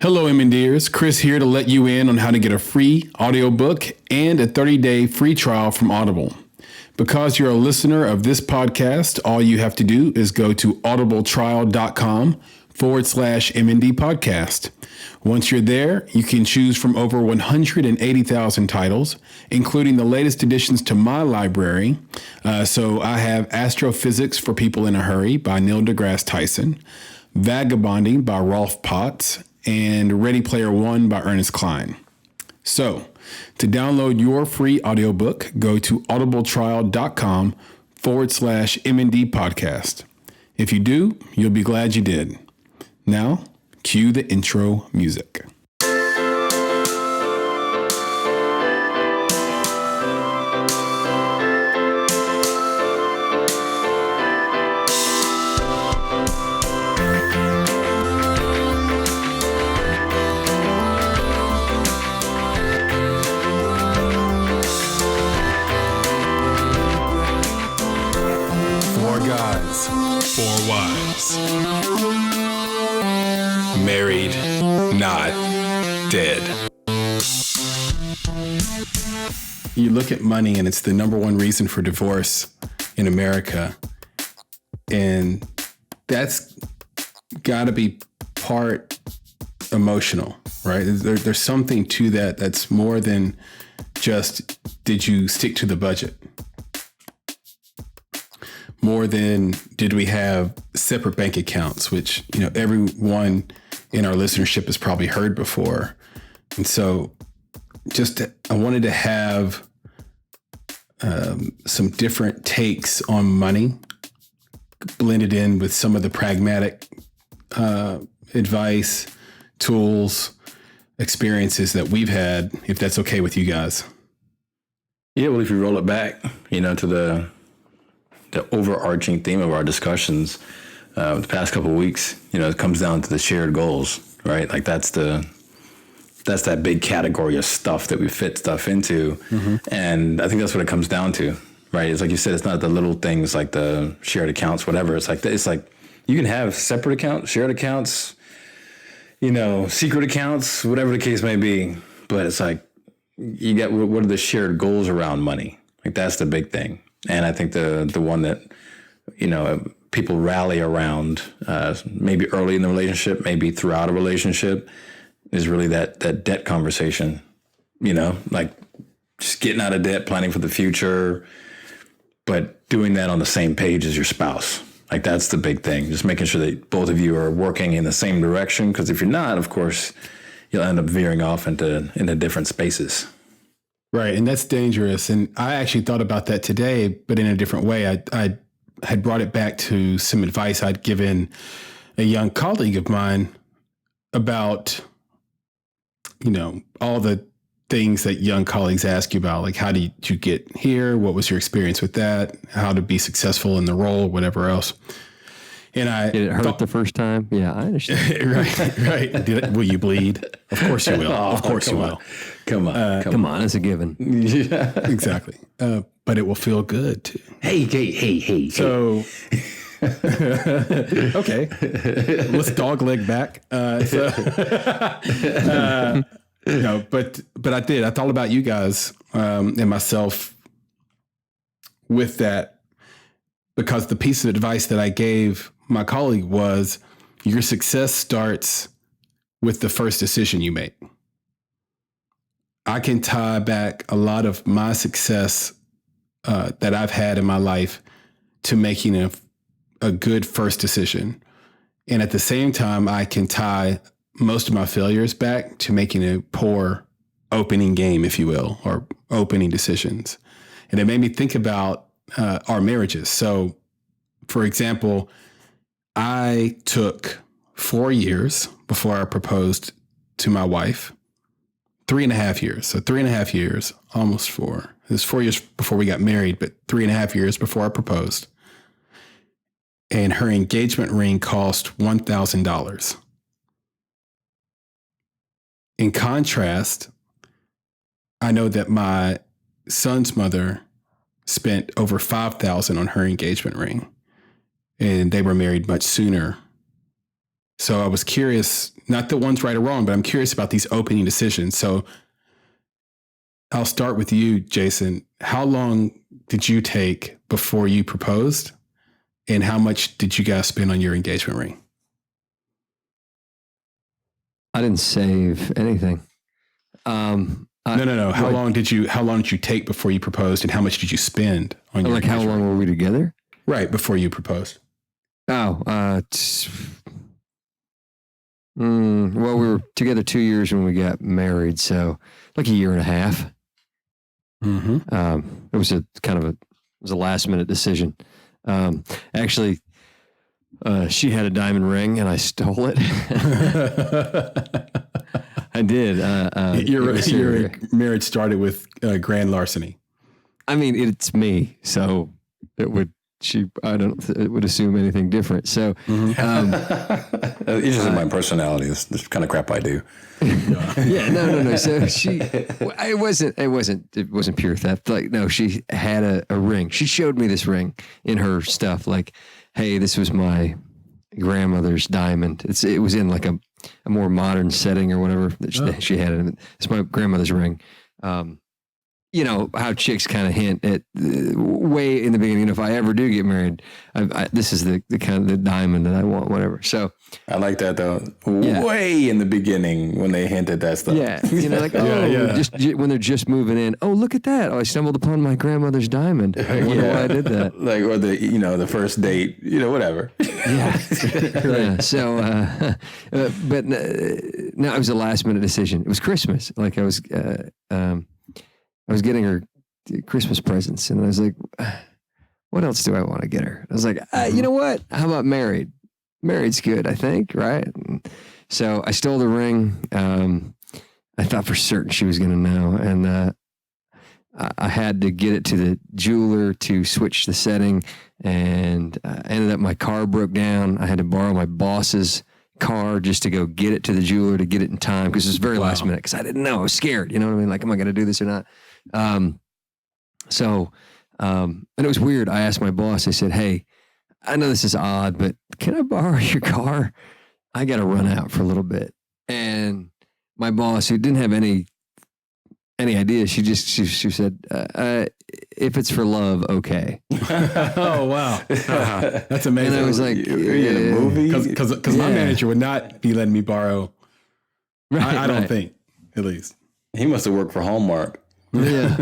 Hello, MNDers. Chris here to let you in on how to get a free audiobook and a 30-day free trial from Audible. Because you're a listener of this podcast, all you have to do is go to audibletrial.com/MND podcast. Once you're there, you can choose from over 180,000 titles, including the latest additions to my library. So I have Astrophysics for People in a Hurry by Neil deGrasse Tyson, Vagabonding by Rolf Potts, and Ready Player One by Ernest Cline. So, to download your free audiobook, go to audibletrial.com/MND podcast. If you do, you'll be glad you did. Now, cue the intro music. Four wives. Married, not dead. You look at money and it's the number one reason for divorce in America. And that's got to be part emotional, right? There's something to that that's more than just, did you stick to the budget? More than did we have separate bank accounts, which, everyone in our listenership has probably heard before. And so I wanted to have some different takes on money, blended in with some of the pragmatic advice, tools, experiences that we've had, if that's okay with you guys. Yeah, well, if you roll it back, to the overarching theme of our discussions the past couple of weeks, it comes down to the shared goals, right? Like that's that big category of stuff that we fit stuff into. Mm-hmm. And I think that's what it comes down to, right? It's like you said, it's not the little things like the shared accounts, whatever. It's like you can have separate accounts, shared accounts, secret accounts, whatever the case may be. But it's like, you get, what are the shared goals around money? Like that's the big thing. And I think the one that, people rally around, maybe early in the relationship, maybe throughout a relationship, is really that debt conversation, like just getting out of debt, planning for the future, but doing that on the same page as your spouse. Like that's the big thing, just making sure that both of you are working in the same direction. Because if you're not, of course, you'll end up veering off into different spaces. Right. And that's dangerous. And I actually thought about that today, but in a different way. I had brought it back to some advice I'd given a young colleague of mine about, all the things that young colleagues ask you about, like how did you get here? What was your experience with that? How to be successful in the role, whatever else. And did it hurt the first time? Yeah, I understand. Right. Will you bleed? Of course you will. Of course you will. Come on. It's a given. Yeah, exactly. But it will feel good too. Hey. So, okay. Let's dogleg back. But I did. I thought about you guys and myself with that, because the piece of advice that I gave my colleague was, your success starts with the first decision you make. I can tie back a lot of my success that I've had in my life to making a good first decision. And at the same time, I can tie most of my failures back to making a poor opening game, if you will, or opening decisions. And it made me think about our marriages. So, for example, I took 4 years before I proposed to my wife. 3.5 years. So 3.5 years, almost 4. It was 4 years before we got married, but 3.5 years before I proposed. And her engagement ring cost $1,000. In contrast, I know that my son's mother spent over $5,000 on her engagement ring, and they were married much sooner So I was curious, not that one's right or wrong, but I'm curious about these opening decisions. So I'll start with you, Jason. How long did you take before you proposed? And how much did you guys spend on your engagement ring? I didn't save anything. No. How long did you take before you proposed, and how much did you spend on your how long were we together? Right, before you proposed. Well, we were together 2 years when we got married, so like a year and a half. Mm-hmm. It was a last minute decision. Actually, she had a diamond ring and I stole it. I did. Your marriage started with grand larceny. I mean, it's me, so it would. It would assume anything different. So, it's just my personality. It's the kind of crap I do. Yeah, no. So it wasn't pure theft. Like, no, she had a ring. She showed me this ring in her stuff. Like, hey, this was my grandmother's diamond. It was in like a more modern setting or whatever that she had it. It's my grandmother's ring. You know how chicks kind of hint at way in the beginning. If I ever do get married, this is the kind of the diamond that I want, whatever. So I like that though. Yeah. Way in the beginning when they hint at that stuff. Yeah, like just when they're just moving in. Oh, look at that! Oh, I stumbled upon my grandmother's diamond. I wonder why I did that. Like, or the first date, whatever. Yeah. Yeah. So, but no, it was a last minute decision. It was Christmas. Like I was getting her Christmas presents, and I was like, what else do I want to get her? I was like, you know what? How about married? Married's good, I think, right? And so I stole the ring. I thought for certain she was going to know, and I had to get it to the jeweler to switch the setting, and ended up my car broke down. I had to borrow my boss's car just to go get it to the jeweler to get it in time, because it was very last minute, because I didn't know. I was scared. You know what I mean? Like, am I going to do this or not? And it was weird. I asked my boss, I said, hey, I know this is odd, but can I borrow your car? I got to run out for a little bit. And my boss, who didn't have any idea, she said, if it's for love, okay. Oh, wow. That's amazing. And I was like, in a movie? Because my manager would not be letting me borrow. Right, I don't think, at least. He must have worked for Hallmark. Yeah.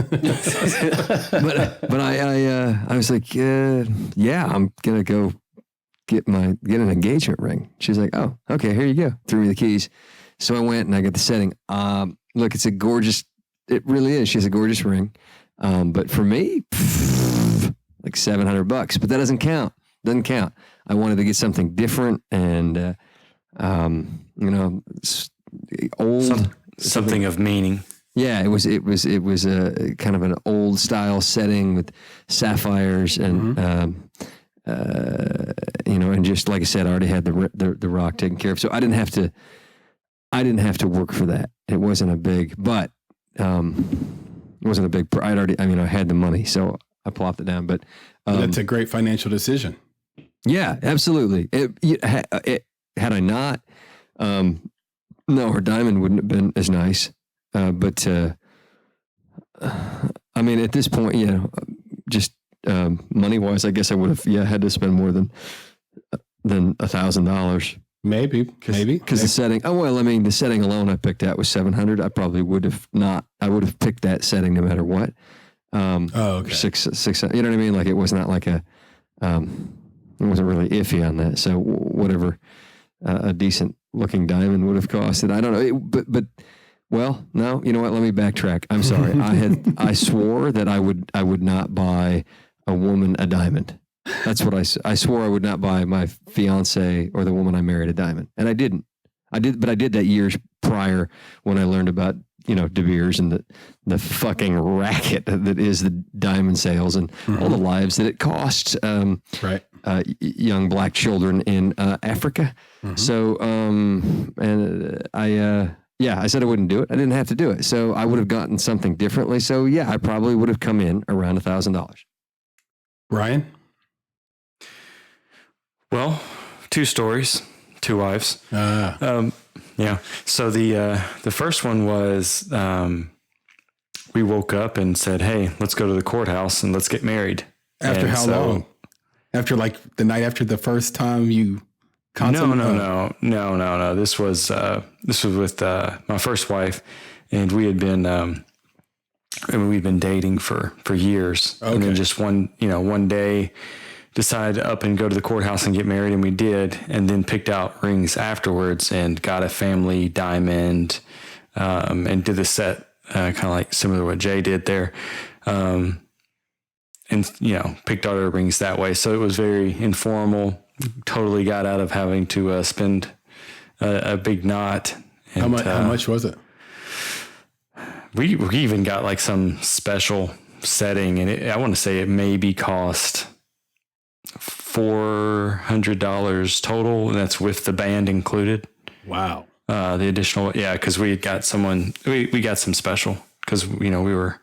but I was like, yeah, I'm going to go get an engagement ring. She's like, oh, okay, here you go. Threw me the keys. So I went and I got the setting. Look, it's a gorgeous, it really is. She has a gorgeous ring. But for me, like $700, but that doesn't count. I wanted to get something different and, old. Something of meaning. Yeah, it was a kind of an old style setting with sapphires and and just like I said, I already had the rock taken care of, so I didn't have to work for that. It wasn't a big, I had the money, so I plopped it down. But that's a great financial decision. Yeah, absolutely. Had I not, no, her diamond wouldn't have been as nice. But I mean, at this point, just money wise, I guess I would have had to spend more than $1,000. Maybe because the setting. Oh well, I mean, the setting alone I picked out was $700. I probably would have not. I would have picked that setting no matter what. Okay. Six. You know what I mean? Like it was not like it wasn't really iffy on that. So whatever a decent looking diamond would have costed, I don't know. But. Well, no, you know what? Let me backtrack. I'm sorry. I swore that I would not buy a woman a diamond. That's what I swore I would not buy my fiance or the woman I married a diamond. And I didn't. But I did that years prior when I learned about, De Beers and the fucking racket that is the diamond sales and all the lives that it costs young black children in Africa. So, I said I wouldn't do it. I didn't have to do it. So I would have gotten something differently. So I probably would have come in around $1,000. Ryan? Well, two stories. 2 wives. Ah. Yeah. So the first one was we woke up and said, "Hey, let's go to the courthouse and let's get married." After how long? After like the night after the first time you consummated? No. This was with my first wife, and we had been we'd been dating for years. Okay. And then just one day decided to up and go to the courthouse and get married, and we did, and then picked out rings afterwards and got a family diamond, and did the set kind of like similar to what Jay did there. And, picked out our rings that way. So it was very informal, totally got out of having to spend a big knot. And, how much was it? We even got like some special setting, and I want to say it maybe cost $400 total, and that's with the band included. Wow. The additional, because we had got we got some special because, we were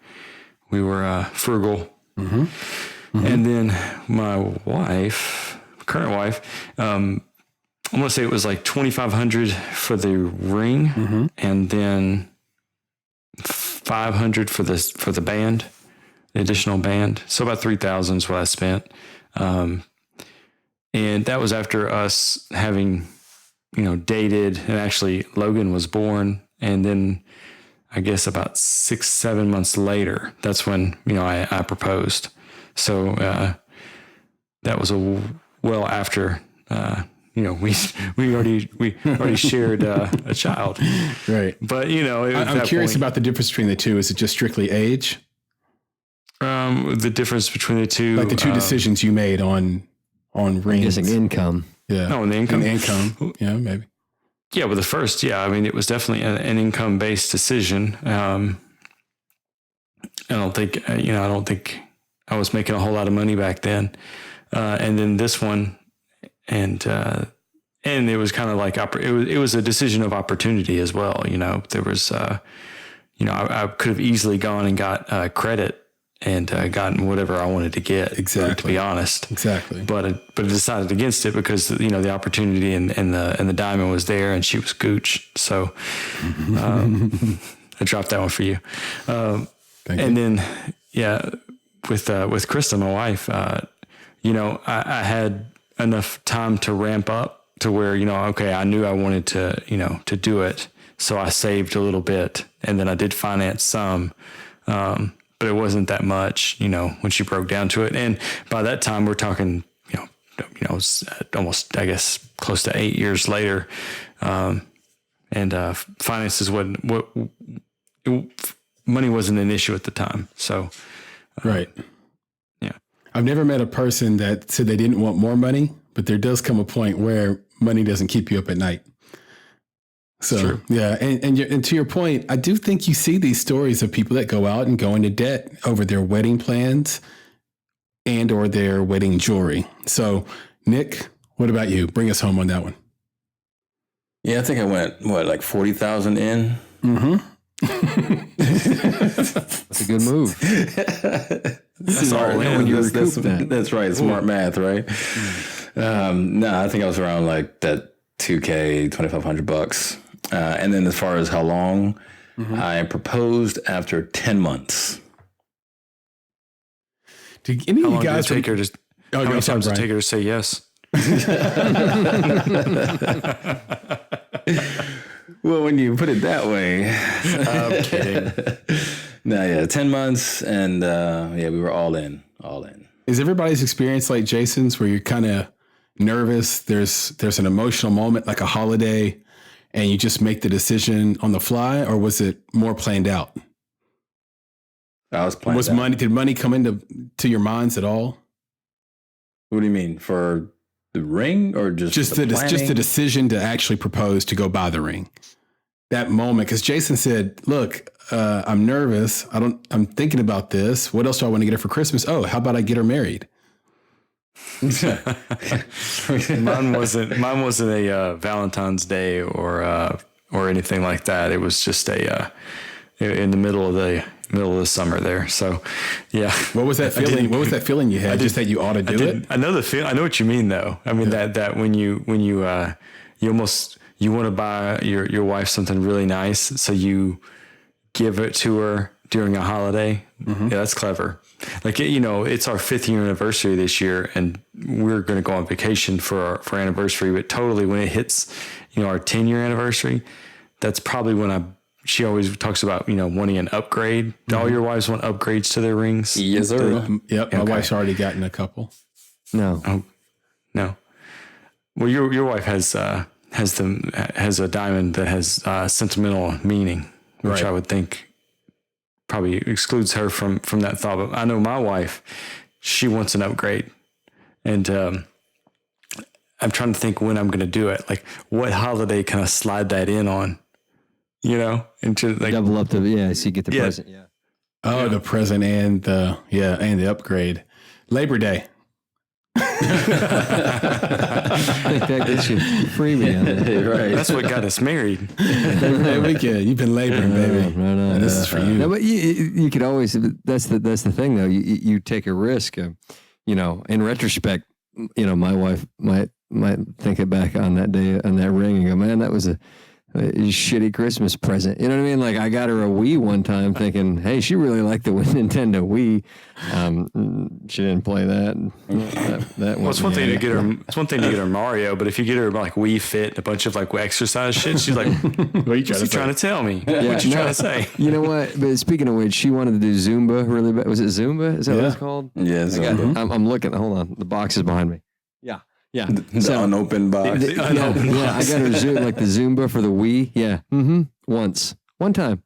frugal. Mm-hmm. Mm-hmm. And then my current wife, I'm going to say it was like $2,500 for the ring, mm-hmm. and then $500 for the band, the additional band. So about $3,000 is what I spent. And that was after us having, dated, and actually Logan was born. And then I guess about 6-7 months later, that's when, I proposed. So, that was well after, we already shared a child. Right. But, I'm curious about the difference between the two. Is it just strictly age? The difference between the two, like the two decisions you made on rings. I'm guessing income. Yeah. Oh, and the income. Yeah, maybe. Yeah, well, the first, it was definitely an income-based decision. I don't think I was making a whole lot of money back then. And then this one, and it was kind of like, it was a decision of opportunity as well. There was, I could have easily gone and got credit and gotten whatever I wanted to get. Exactly. To be honest. Exactly. But I decided against it because the opportunity and the diamond was there, and she was gooch. So I dropped that one for you. Then with Krista, my wife, I had enough time to ramp up to where I knew I wanted to do it. So I saved a little bit, and then I did finance some. But it wasn't that much, when she broke down to it. And by that time, we're talking, almost, I guess, close to 8 years later. And finances money wasn't an issue at the time. So, right. Yeah. I've never met a person that said they didn't want more money, but there does come a point where money doesn't keep you up at night. So, true. Yeah. And to your point, I do think you see these stories of people that go out and go into debt over their wedding plans and or their wedding jewelry. So, Nick, what about you? Bring us home on that one. Yeah, I think I went, like 40,000 in? Mm-hmm. That's a good move. That's all in when you recoup that. That's right. Smart math, right? No, I think I was around like that $2,000, $2,500. And then as far as how long, I proposed after 10 months. Did any of you guys take her to? How many times did it take her to say yes? Well, when you put it that way, I'm kidding. No, 10 months, and we were all in. Is everybody's experience like Jason's, where you're kind of nervous? There's an emotional moment, like a holiday, and you just make the decision on the fly, or was it more planned out? I was planned out. Did money come into your minds at all? What do you mean, for the ring, or just the decision to actually propose to go buy the ring? That moment, because Jason said, "Look, I'm nervous. I'm thinking about this. What else do I want to get her for Christmas? Oh, how about I get her married?" Mine wasn't a Valentine's Day or anything like that. It was just in the middle of the summer there. So, yeah. What was that feeling? What was that feeling you had? Just that you ought to do it? I know the feel. I know what you mean, though. I mean that when you you want to buy your wife something really nice, so you give it to her during a holiday. Yeah, that's clever. Like, it's our 5th year anniversary this year, and we're going to go on vacation for our anniversary. But totally, when it hits, our 10-year anniversary, that's probably when she always talks about, wanting an upgrade. Do all your wives want upgrades to their rings? Yes, sir. Yep. My wife's already gotten a couple. No. Oh, no. Well, your wife has a diamond that has sentimental meaning, which I would think probably excludes her from that thought. But I know my wife, she wants an upgrade, and I'm trying to think when I'm going to do it. Like, what holiday can I slide that in on? Into like Double up so you get the present. Yeah. Oh, the present and the upgrade. Labor Day. I think that gets you freebie on that. Right. That's what got us married. Hey, weekend. You've been laboring, baby. No, And this is for you. No, but you could always. That's the thing, though. You take a risk. In retrospect, my wife might think it back on that day on that ring and go, man, that was a shitty Christmas present. You know what I mean? Like, I got her a Wii one time thinking, hey, she really liked the Nintendo Wii. She didn't play that. Well, it's one thing to get her. It's one thing to get her Mario, but if you get her like Wii Fit and a bunch of like exercise shit, she's like, "What are you trying to tell me? What you trying to say?" You know what? But speaking of which, she wanted to do Zumba really bad. Was it Zumba? Is that what it's called? Yes. I'm looking. Hold on. The box is behind me. Yeah. The unopened box. I got her the Zumba for the Wii. Yeah. Once. One time.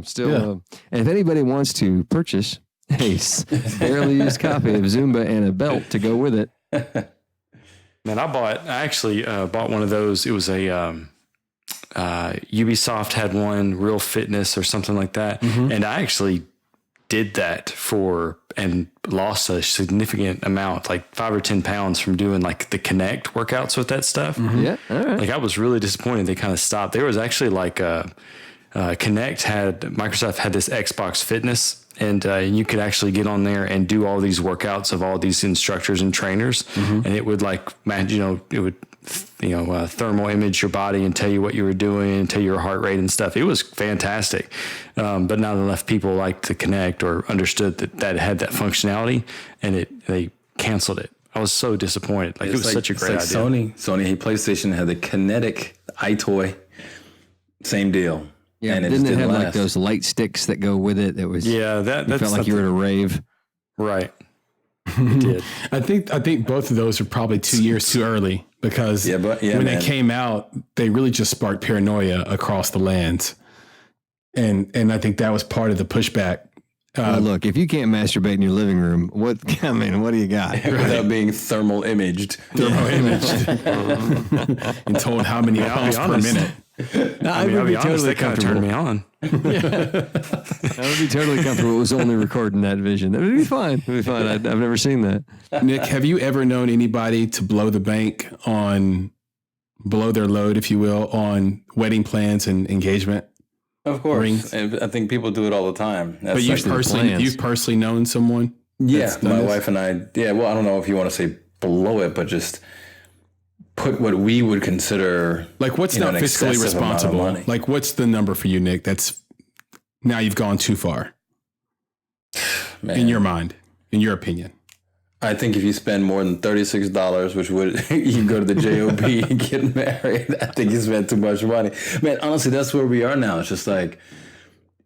Still. And if anybody wants to purchase a barely used copy of Zumba and a belt to go with it. Man, I actually bought one of those. It was a Ubisoft had one, Real Fitness or something like that. And I actually did that and lost a significant amount, like 5 or 10 pounds from doing like the Connect workouts with that stuff. Yeah. All right. Like, I was really disappointed. They kind of stopped. There was actually like Microsoft had this Xbox Fitness, and you could actually get on there and do all these workouts of all these instructors and trainers. And it would thermal image your body and tell you what you were doing and tell your heart rate and stuff. It was fantastic. But not enough people liked to connect or understood that it had that functionality, and they canceled it. I was so disappointed. Like, it was such a great idea. Sony, PlayStation had the Kinetic iToy. Same deal. Yeah, and didn't it have like those light sticks that go with it? That was that felt like you were at a rave. Right. It did. I think both of those are probably 2 years too early, because when they came out, they really just sparked paranoia across the lands. And I think that was part of the pushback. Well, look, if you can't masturbate in your living room, what do you got? Without being thermal imaged. And told how many pounds per minute. I'll be honest, that kind of turned me on. I would be totally comfortable. It was only recording that vision. It would be fine. I've never seen that. Nick, have you ever known anybody to blow the bank below their load, if you will, on wedding plans and engagement? Of course. Rings? And I think people do it all the time. But you've personally known someone? Yeah, my wife and I. Yeah, well, I don't know if you want to say blow it, but just put what we would consider, like, what's not fiscally responsible? Like, what's the number for you, Nick? That's now you've gone too far. Man. In your mind, in your opinion. I think if you spend more than $36, which would you go to the JOB and get married, I think you spent too much money. Man, honestly, that's where we are now. It's just like,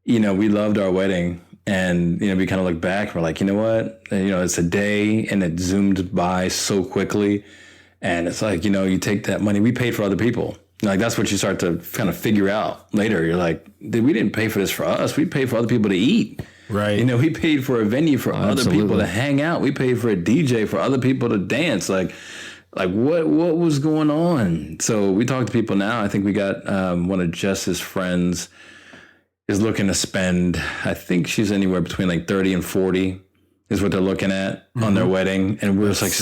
we loved our wedding, and we kind of look back and we're like, you know what? It's a day, and it zoomed by so quickly. And it's like, you take that money, we paid for other people. Like, that's what you start to kind of figure out later. You're like, we didn't pay for this for us. We paid for other people to eat. Right. We paid for a venue for other people to hang out. We paid for a DJ for other people to dance. Like what was going on? So we talk to people now. I think we got one of Jess's friends is looking to spend, I think she's anywhere between like 30 and 40 is what they're looking at on their wedding. And we're just like,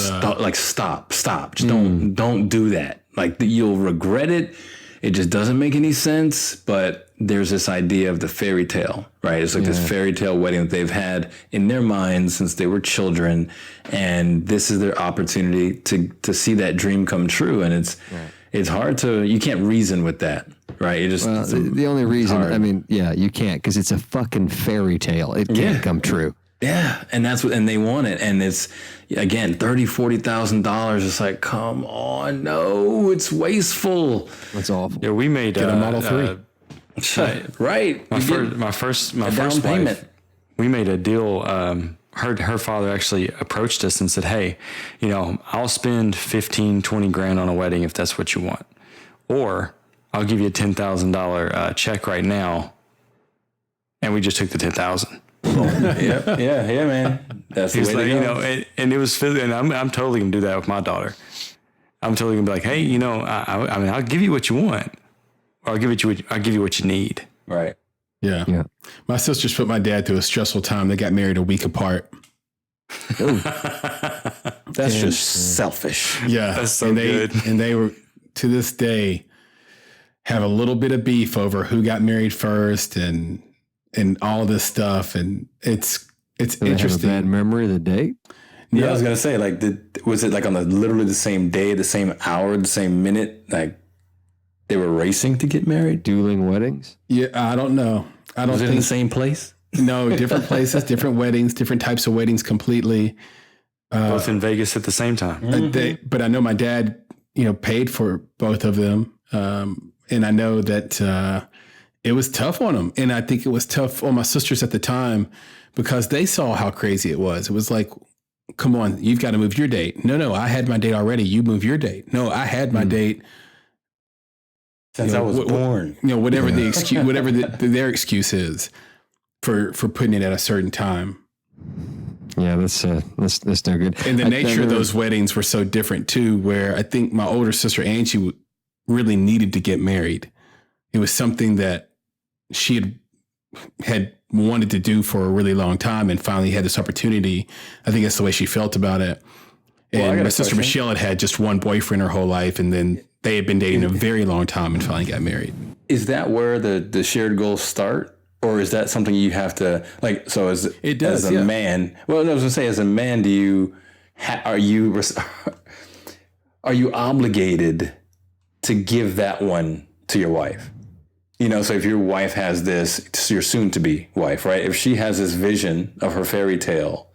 stop. Just don't do that. Like, you'll regret it. It just doesn't make any sense. But there's this idea of the fairy tale, right? It's like this fairy tale wedding that they've had in their minds since they were children. And this is their opportunity to see that dream come true. And it's hard you can't reason with that, right? It just, the only reason, hard. I mean, yeah, you can't, because it's a fucking fairy tale. It can't come true. Yeah. And and they want it. And it's, again, $30,000, $40,000. It's like, come on. No, it's wasteful. That's awful. Yeah, we made Get a Model 3. Right. My first payment. wife, we made a deal. Her father actually approached us and said, hey, I'll spend 15, 20 grand on a wedding if that's what you want. Or I'll give you a $10,000 check right now. And we just took the 10,000. Yeah, man. That's the way to go. And it was, and I'm totally gonna do that with my daughter. I'm totally gonna be like, hey, I mean, I'll give you what you want, or I'll give you what you need. Right. Yeah. My sisters put my dad through a stressful time. They got married a week apart. That's just selfish. Yeah. That's so good. And they were, to this day, have a little bit of beef over who got married first and all this stuff. And it's interesting. Have a bad memory of the date? Yeah, I was going to say, like, was it like on literally the same day, the same hour, the same minute? Like, they were racing to get married? Dueling weddings? Yeah, I don't know. I don't Was it think in the same place? No, different places, different weddings, different types of weddings completely. Both in Vegas at the same time. But I know my dad, paid for both of them. And I know that it was tough on them. And I think it was tough on my sisters at the time because they saw how crazy it was. It was like, come on, you've got to move your date. No, I had my date already. You move your date. No, I had my date. Since I was born. Whatever the excuse, whatever their excuse is for putting it at a certain time. Yeah, that's no good. And the nature of those weddings were so different too, where I think my older sister Angie really needed to get married. It was something that she had wanted to do for a really long time and finally had this opportunity. I think that's the way she felt about it. And my sister Michelle had just one boyfriend her whole life, and then they had been dating a very long time and finally got married. Is that where the shared goals start? Or is that something you have to, like, so as a man, well, I was going to say, as a man, are you obligated to give that one to your wife? So if your wife has this, your soon-to-be wife, right? If she has this vision of her fairy tale,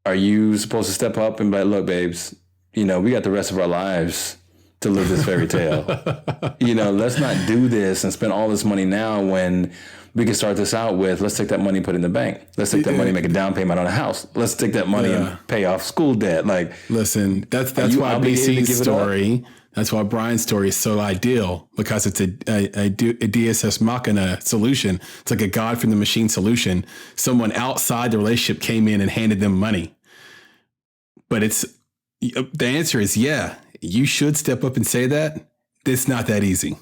are you supposed to step up and be like, look, babes, we got the rest of our lives to live this fairy tale. Let's not do this and spend all this money now when we can start this out with, let's take that money and put it in the bank. Let's take that money and make a down payment on a house. Let's take that money and pay off school debt. Like, listen, that's why BC's story, that's why Brian's story is so ideal, because it's a Deus Ex Machina solution. It's like a God from the machine solution. Someone outside the relationship came in and handed them money. But the answer is, you should step up and say that. It's not that easy.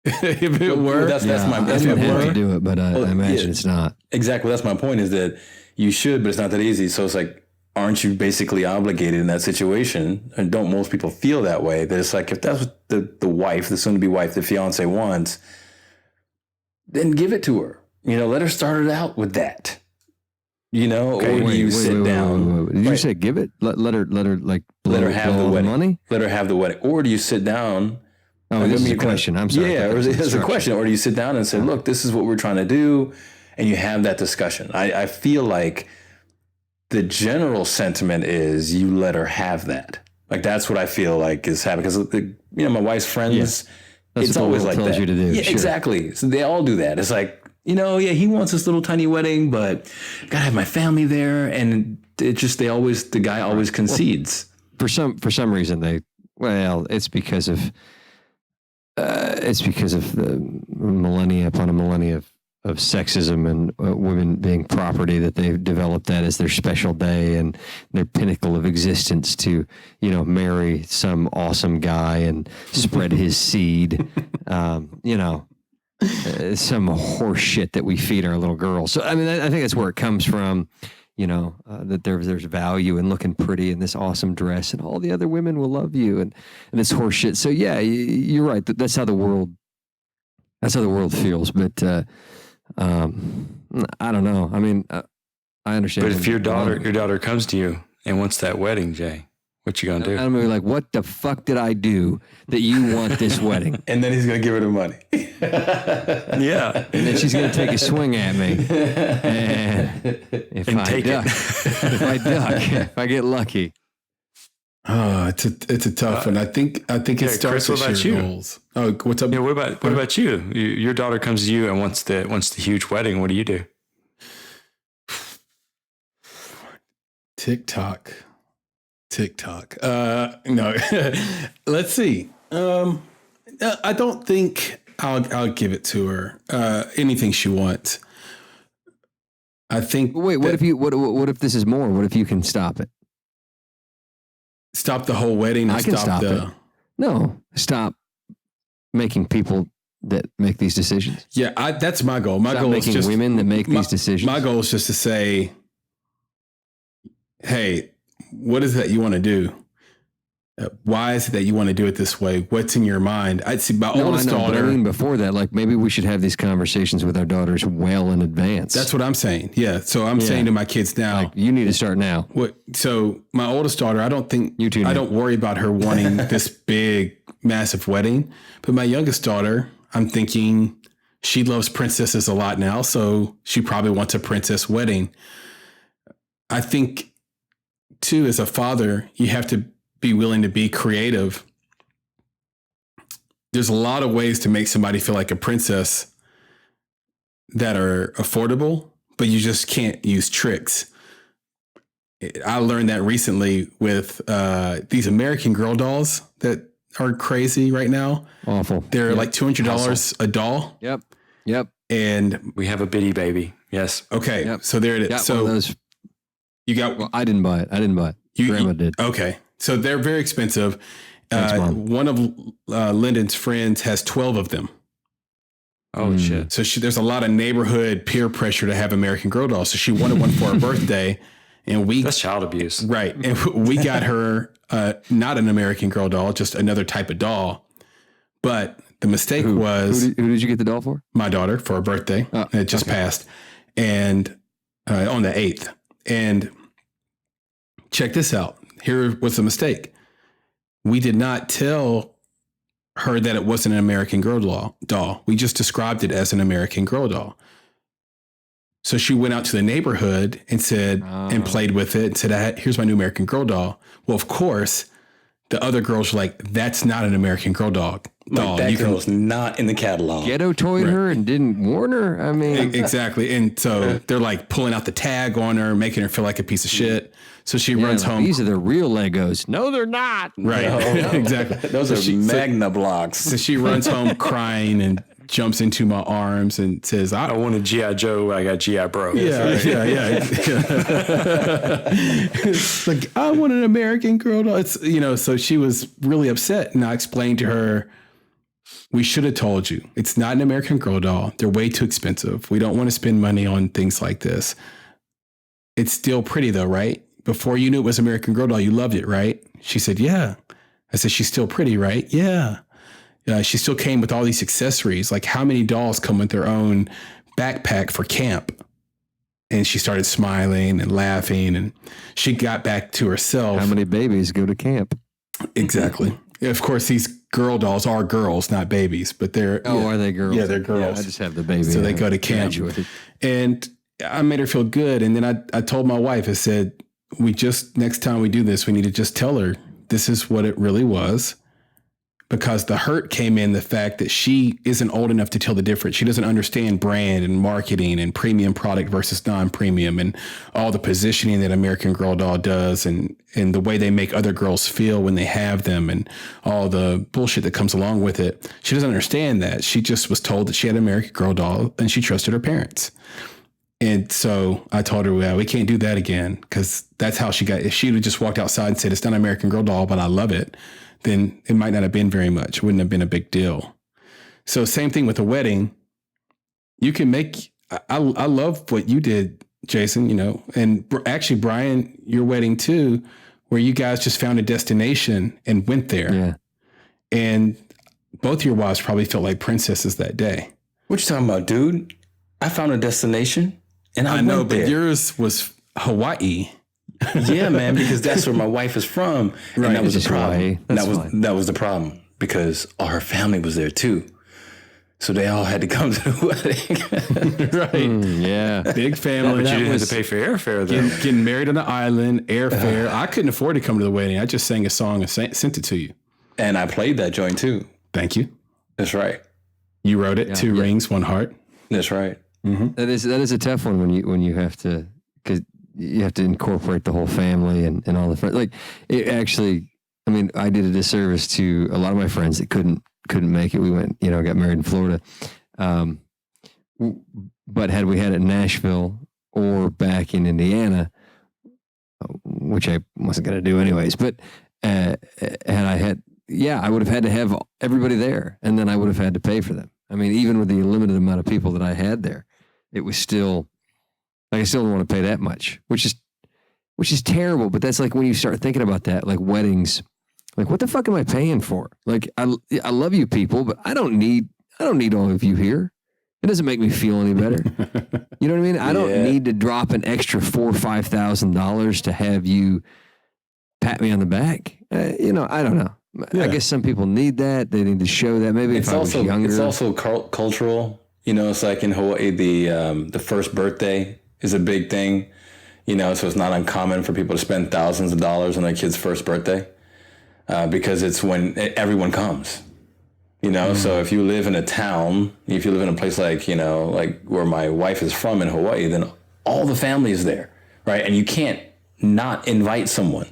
If it were, that's my point. To do it, but I imagine it's not. Exactly. That's my point, is that you should, but it's not that easy. So it's like, aren't you basically obligated in that situation? And don't most people feel that way? That it's like, if that's what the wife, the soon-to-be wife, the fiance wants, then give it to her. Let her start it out with that. Okay, or do you sit down? Did you say give it? Let her have the wedding. Money? Let her have the wedding. Or do you sit down? Oh, this is a question. I'm sorry. Yeah, it's a question. Or do you sit down and say, look, this is what we're trying to do, and you have that discussion. I feel like the general sentiment is you let her have that. Like, that's what I feel like is happening. Because, my wife's friends, it's always like that. You to do. Yeah, sure. Exactly. So they all do that. It's like, he wants this little tiny wedding, but gotta have my family there. And it just, the guy always concedes. Well, for some reason it's because of the millennia upon a millennia of sexism and women being property, that they've developed that as their special day and their pinnacle of existence to, marry some awesome guy and spread his seed, some horse shit that we feed our little girls. So, I mean, I think that's where it comes from, that there's value in looking pretty in this awesome dress and all the other women will love you and it's horse shit. So yeah, you're right. That's how the world feels. But, I don't know. I mean, I understand. But if your daughter comes to you and wants that wedding, Jay, What you gonna do? I'm gonna be like, what the fuck did I do that you want this wedding? And then he's going to give her the money. Yeah. And then she's gonna take a swing at me. And if I get lucky. Oh, it's a tough one. I think it starts Chris, with what about shared you? goals. Oh, what's up? Yeah. What about you? Your daughter comes to you and wants the huge wedding. What do you do? TikTok. No, let's see. I don't think I'll give it to her. Anything she wants. I think. Wait, what if this is more? What if you can stop it? Stop the whole wedding. I can stop it. No, stop making people that make these decisions. Yeah, that's my goal. My goal is making just women that make these decisions. My goal is just to say, hey, what is it that you want to do? Why is it that you want to do it this way? What's in your mind? I'd see my oldest daughter. But I mean, before that, like maybe we should have these conversations with our daughters well in advance. That's what I'm saying. Yeah. So I'm saying to my kids now, like, you need to start now. So my oldest daughter, I don't worry about her wanting this big, massive wedding. But my youngest daughter, I'm thinking she loves princesses a lot now. So she probably wants a princess wedding. I think too, as a father, you have to be willing to be creative. There's a lot of ways to make somebody feel like a princess that are affordable, but you just can't use tricks. I learned that recently with these American Girl dolls that are crazy right now. Awful. They're like $200 a doll. Yep. And we have a bitty baby. Yes. Okay. Yep. So there it is. Got so one of those. You got. Well, I didn't buy it. Grandma did. Okay. So they're very expensive. One of Lyndon's friends has 12 of them. Oh, shit. So there's a lot of neighborhood peer pressure to have American Girl dolls. So she wanted one for her birthday. And that's child abuse. Right. And we got her not an American Girl doll, just another type of doll. But the mistake was... Who did you get the doll for? My daughter for her birthday. It just passed. And on the 8th. And check this out. Here was the mistake. We did not tell her that it wasn't an American Girl doll. We just described it as an American Girl doll. So she went out to the neighborhood and said, and played with it and said, here's my new American Girl doll. Well, of course, the other girls were like, that's not an American Girl doll. That girl's not in the catalog. Ghetto toyed her and didn't warn her. I mean, exactly. And so they're like pulling out the tag on her, making her feel like a piece of shit. So she runs home. These are the real Legos. No, they're not. Right. No. Exactly. Those are Magna blocks. So she runs home crying and jumps into my arms and says, I want a G.I. Joe. I got G.I. Bro. Yeah. It's like, I want an American Girl doll. It's, so she was really upset. And I explained to her, we should have told you. It's not an American Girl doll. They're way too expensive. We don't want to spend money on things like this. It's still pretty though, right? Before you knew it was American Girl doll, you loved it, right? She said, yeah. I said, she's still pretty, right? Yeah. She still came with all these accessories. Like, how many dolls come with their own backpack for camp? And she started smiling and laughing, and she got back to herself. How many babies go to camp? Exactly. Of course, these girl dolls are girls, not babies, but they're... are they girls? Yeah, they're girls. Yeah, I just have the baby. So they go to camp. And I made her feel good. And then I told my wife, I said, next time we do this, we need to just tell her this is what it really was. Because the hurt came in the fact that she isn't old enough to tell the difference. She doesn't understand brand and marketing and premium product versus non-premium and all the positioning that American Girl doll does and the way they make other girls feel when they have them and all the bullshit that comes along with it. She doesn't understand that. She just was told that she had an American Girl doll and she trusted her parents. And so I told her, well, we can't do that again because that's how she got. If she would have just walked outside and said, it's not an American Girl doll, but I love it, then it might not have been very much. It wouldn't have been a big deal. So same thing with a wedding. You can make, I love what you did, Jason, and actually, Brian, your wedding too, where you guys just found a destination and went there. Yeah. And both your wives probably felt like princesses that day. What you talking about, dude? I found a destination and I know, went there. But yours was Hawaii. Yeah, man, because that's where my wife is from. And that was the problem. That was the problem because all her family was there too. So they all had to come to the wedding. Right. Yeah. Big family. But you didn't have to pay for airfare though. Getting married on the island, airfare. I couldn't afford to come to the wedding. I just sang a song and sent it to you. And I played that joint too. Thank you. That's right. You wrote it. 2 rings, 1 heart. That's right. Mm-hmm. That is a tough one when you have to, because you have to incorporate the whole family and all the friends. Like it actually, I mean, I did a disservice to a lot of my friends that couldn't make it. We went, got married in Florida. But had we had it in Nashville or back in Indiana, which I wasn't going to do anyways, but I would have had to have everybody there, and then I would have had to pay for them. I mean, even with the limited amount of people that I had there, it was still, like, I still don't want to pay that much, which is terrible. But that's like when you start thinking about that, like weddings, like what the fuck am I paying for? Like I love you people, but I don't need all of you here. It doesn't make me feel any better. You know what I mean? I don't need to drop an extra $4,000 or $5,000 to have you pat me on the back. I don't know. Yeah. I guess some people need that. They need to show that. Maybe if I was younger. It's also cultural. It's like in Hawaii, the first birthday is a big thing. So it's not uncommon for people to spend thousands of dollars on their kid's first birthday because it's when everyone comes. So if you live in a town, if you live in a place like where my wife is from in Hawaii, then all the family is there, right? And you can't not invite someone.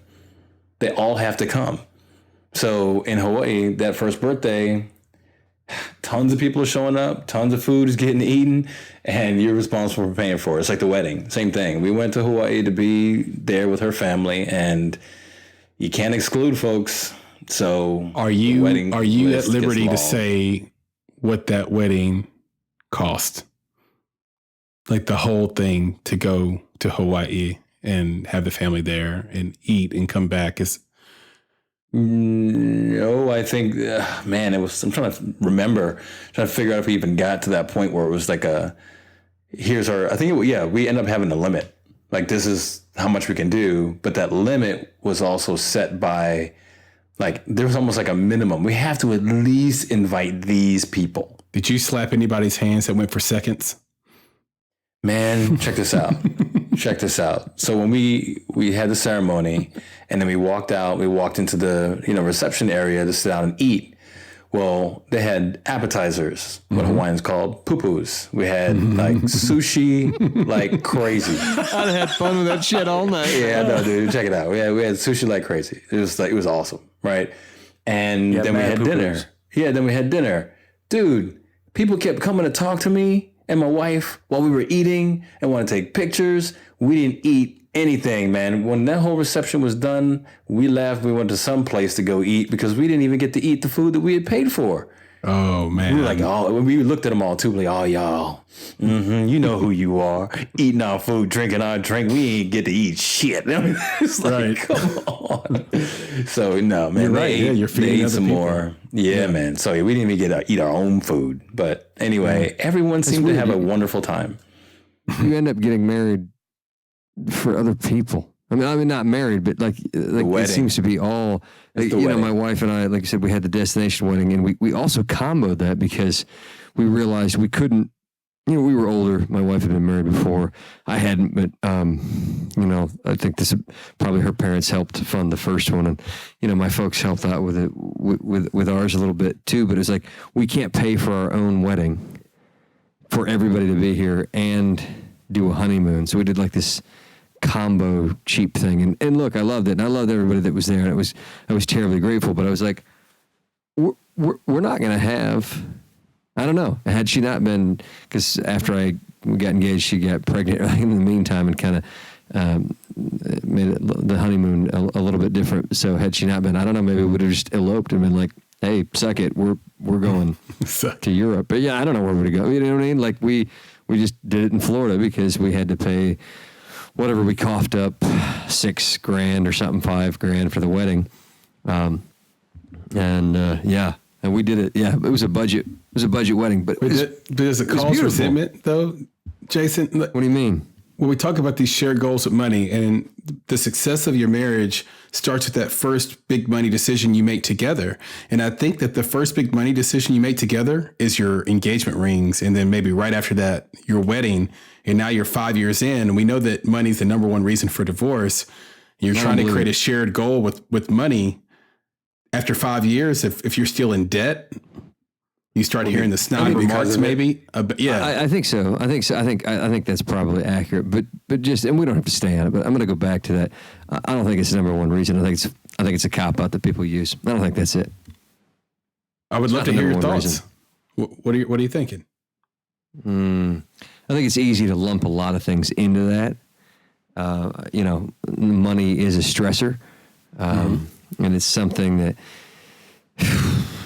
They all have to come. So in Hawaii, that first birthday, tons of people are showing up, tons of food is getting eaten, and you're responsible for paying for it. It's like the wedding, same thing. We went to Hawaii to be there with her family, and you can't exclude folks. So are you at liberty to say what that wedding cost? Like the whole thing to go to Hawaii and have the family there and eat and come back is. No, I think, it was, I'm trying to remember, trying to figure out if we even got to that point where it was like we end up having a limit. Like, this is how much we can do. But that limit was also set by, like, there was almost like a minimum. We have to at least invite these people. Did you slap anybody's hands that went for seconds? Man, check this out. Check this out. So when we had the ceremony and then we walked into the, reception area to sit down and eat. Well, they had appetizers, what Hawaiians called pupus. We had like sushi like crazy. I'd had fun with that shit all night. Yeah, no, dude, check it out. We had sushi like crazy. It was awesome, right? And then we had dinner. Yeah, then we had dinner. Dude, people kept coming to talk to me and my wife while we were eating and want to take pictures. We didn't eat anything, man. When that whole reception was done, we left. We went to some place to go eat because we didn't even get to eat the food that we had paid for. Oh, man. We were like, we looked at them all too, like, oh, y'all, you know who you are. Eating our food, drinking our drink. We ain't get to eat shit. It's like, right. Come on. So, no, man. You're right. You're feeding other some people. more. Yeah, man. So, we didn't even get to eat our own food. But anyway, everyone seemed to have a wonderful time. You end up getting married for other people. I mean, not married, but like it seems to be all, my wife and I, like I said, we had the destination wedding, and we also comboed that because we realized we couldn't, we were older. My wife had been married before. I hadn't, but, I think this probably her parents helped fund the first one. And, my folks helped out with it, with ours a little bit too, but it's like, we can't pay for our own wedding for everybody to be here and do a honeymoon. So we did like this combo cheap thing, and look, I loved it, and I loved everybody that was there, and I was terribly grateful. But I was like, we're not going to have. I don't know. Had she not been, because after we got engaged, she got pregnant in the meantime, and kind of made the honeymoon a little bit different. So had she not been, I don't know, maybe we would have just eloped and been like, hey, suck it, we're going to Europe. But yeah, I don't know where we would go. You know what I mean? Like we just did it in Florida because we had to pay whatever we coughed up, $6,000 or something, $5,000 for the wedding. And we did it. Yeah, it was a budget. It was a budget wedding, but does it cause resentment though, Jason? What do you mean? when we talk about these shared goals with money, and the success of your marriage starts with that first big money decision you make together. And I think that the first big money decision you make together is your engagement rings. And then maybe right after that, your wedding. And now you're 5 years in, and we know that money's the number one reason for divorce. You're trying to create a shared goal with money. After 5 years, if you're still in debt, you start hearing the snide remarks, maybe. I think so. I think that's probably accurate. But just, and we don't have to stay on it. But I'm going to go back to that. I don't think it's the number one reason. I think it's a cop out that people use. I don't think that's it. I would love to hear your thoughts. What are you thinking? I think it's easy to lump a lot of things into that. Money is a stressor, and it's something that.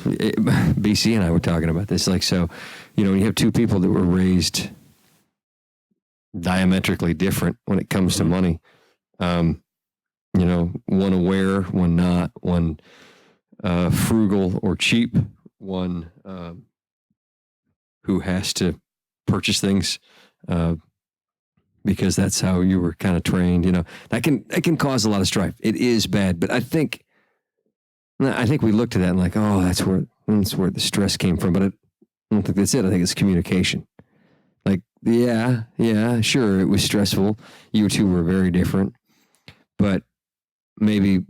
BC and I were talking about this. Like, so, when you have two people that were raised diametrically different when it comes to money, one aware, one not, one frugal or cheap, one who has to purchase things because that's how you were kind of trained, that can cause a lot of strife. It is bad, but I think we looked at that and like, oh, that's where the stress came from. But I don't think that's it. I think it's communication. Like, yeah, sure, it was stressful. You two were very different, but maybe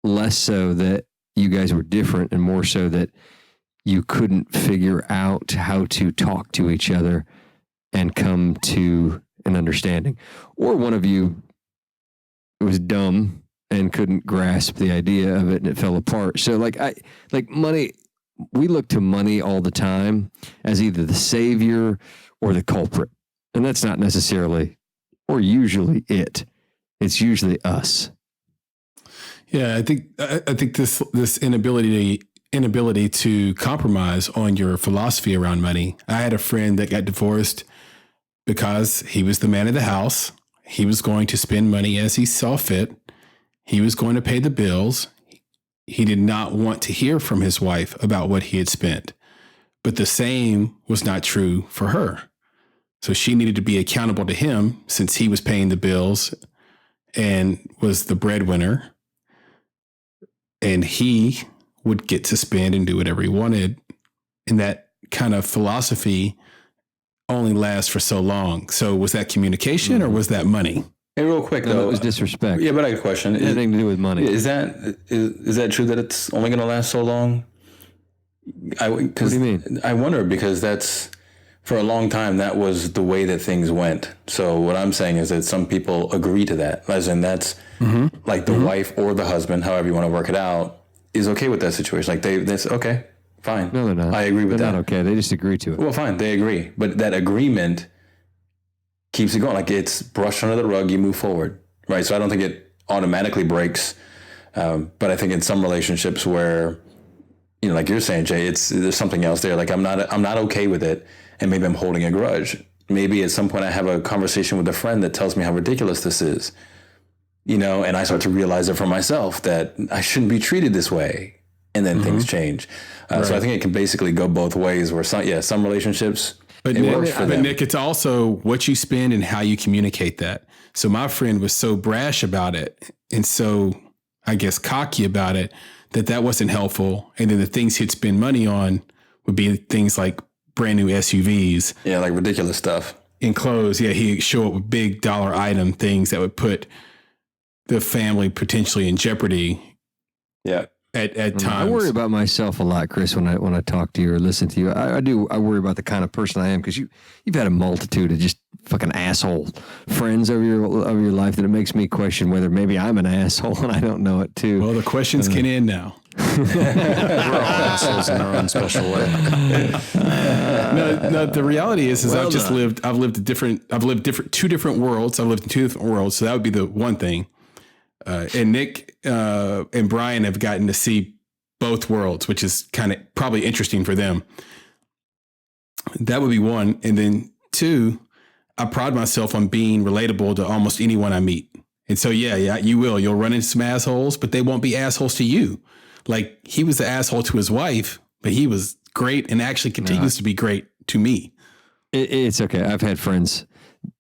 less so that you guys were different and more so that you couldn't figure out how to talk to each other and come to an understanding. Or one of you was dumb and couldn't grasp the idea of it, and it fell apart. So money, we look to money all the time as either the savior or the culprit. And that's not necessarily, or usually it. It's usually us. Yeah, I think this inability to compromise on your philosophy around money. I had a friend that got divorced because he was the man of the house. He was going to spend money as he saw fit. He was going to pay the bills. He did not want to hear from his wife about what he had spent. But the same was not true for her. So she needed to be accountable to him since he was paying the bills and was the breadwinner. And he would get to spend and do whatever he wanted. And that kind of philosophy only lasts for so long. So was that communication or was that money? Hey, real quick though, it was disrespect. Yeah, but I got a question. It had nothing to do with money. Is that true that it's only going to last so long? What do you mean? I wonder because that's for a long time that was the way that things went. So what I'm saying is that some people agree to that, as in that's like the wife or the husband, however you want to work it out, is okay with that situation. Like they say, okay, fine. No, they're not. I agree with that. They're not okay. They just agree to it. Well, fine, they agree, but that agreement keeps it going. Like it's brushed under the rug, you move forward, right? So I don't think it automatically breaks. But I think in some relationships where, like you're saying, Jay, there's something else there. Like I'm not okay with it. And maybe I'm holding a grudge. Maybe at some point I have a conversation with a friend that tells me how ridiculous this is, and I start to realize it for myself that I shouldn't be treated this way. And then things change. Right. So I think it can basically go both ways where some relationships, But Nick, it's also what you spend and how you communicate that. So my friend was so brash about it and so, I guess, cocky about it that wasn't helpful. And then the things he'd spend money on would be things like brand new SUVs. Yeah, like ridiculous stuff. In clothes. Yeah, he'd show up with big dollar item things that would put the family potentially in jeopardy. Yeah. At times. I worry about myself a lot, Chris, when I talk to you or listen to you. I do. I worry about the kind of person I am because you've had a multitude of just fucking asshole friends over your life that it makes me question whether maybe I'm an asshole and I don't know it too. Well, the questions can end now. We're all assholes in our own special way. No, the reality is I've lived two different worlds. I've lived in two different worlds. So that would be the one thing. And Nick and Brian have gotten to see both worlds, which is kind of probably interesting for them. That would be one. And then two, I pride myself on being relatable to almost anyone I meet. And so, yeah, you'll run into some assholes, but they won't be assholes to you. Like he was the asshole to his wife, but he was great and actually continues to be great to me. It's okay. I've had friends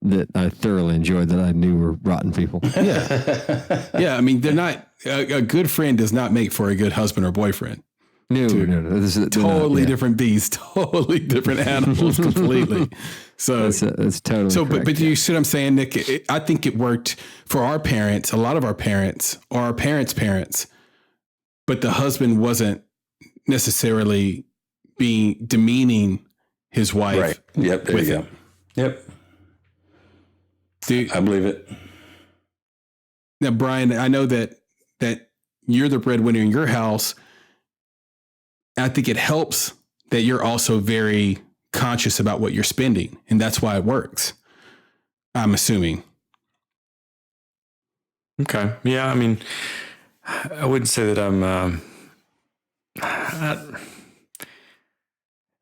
that I thoroughly enjoyed that I knew were rotten people. Yeah. Yeah. I mean, they're not, a good friend does not make for a good husband or boyfriend. No. This is Totally different beasts, totally different animals completely. So that's totally so, correct. but you see what I'm saying, Nick? I think it worked for our parents, a lot of our parents, or our parents' parents, but the husband wasn't necessarily being demeaning his wife. Right. Yep. There you go. Yep. I believe it. Now, Brian, I know that you're the breadwinner in your house. I think it helps that you're also very conscious about what you're spending, and that's why it works. I'm assuming. Okay. Yeah. I mean, I wouldn't say that I'm,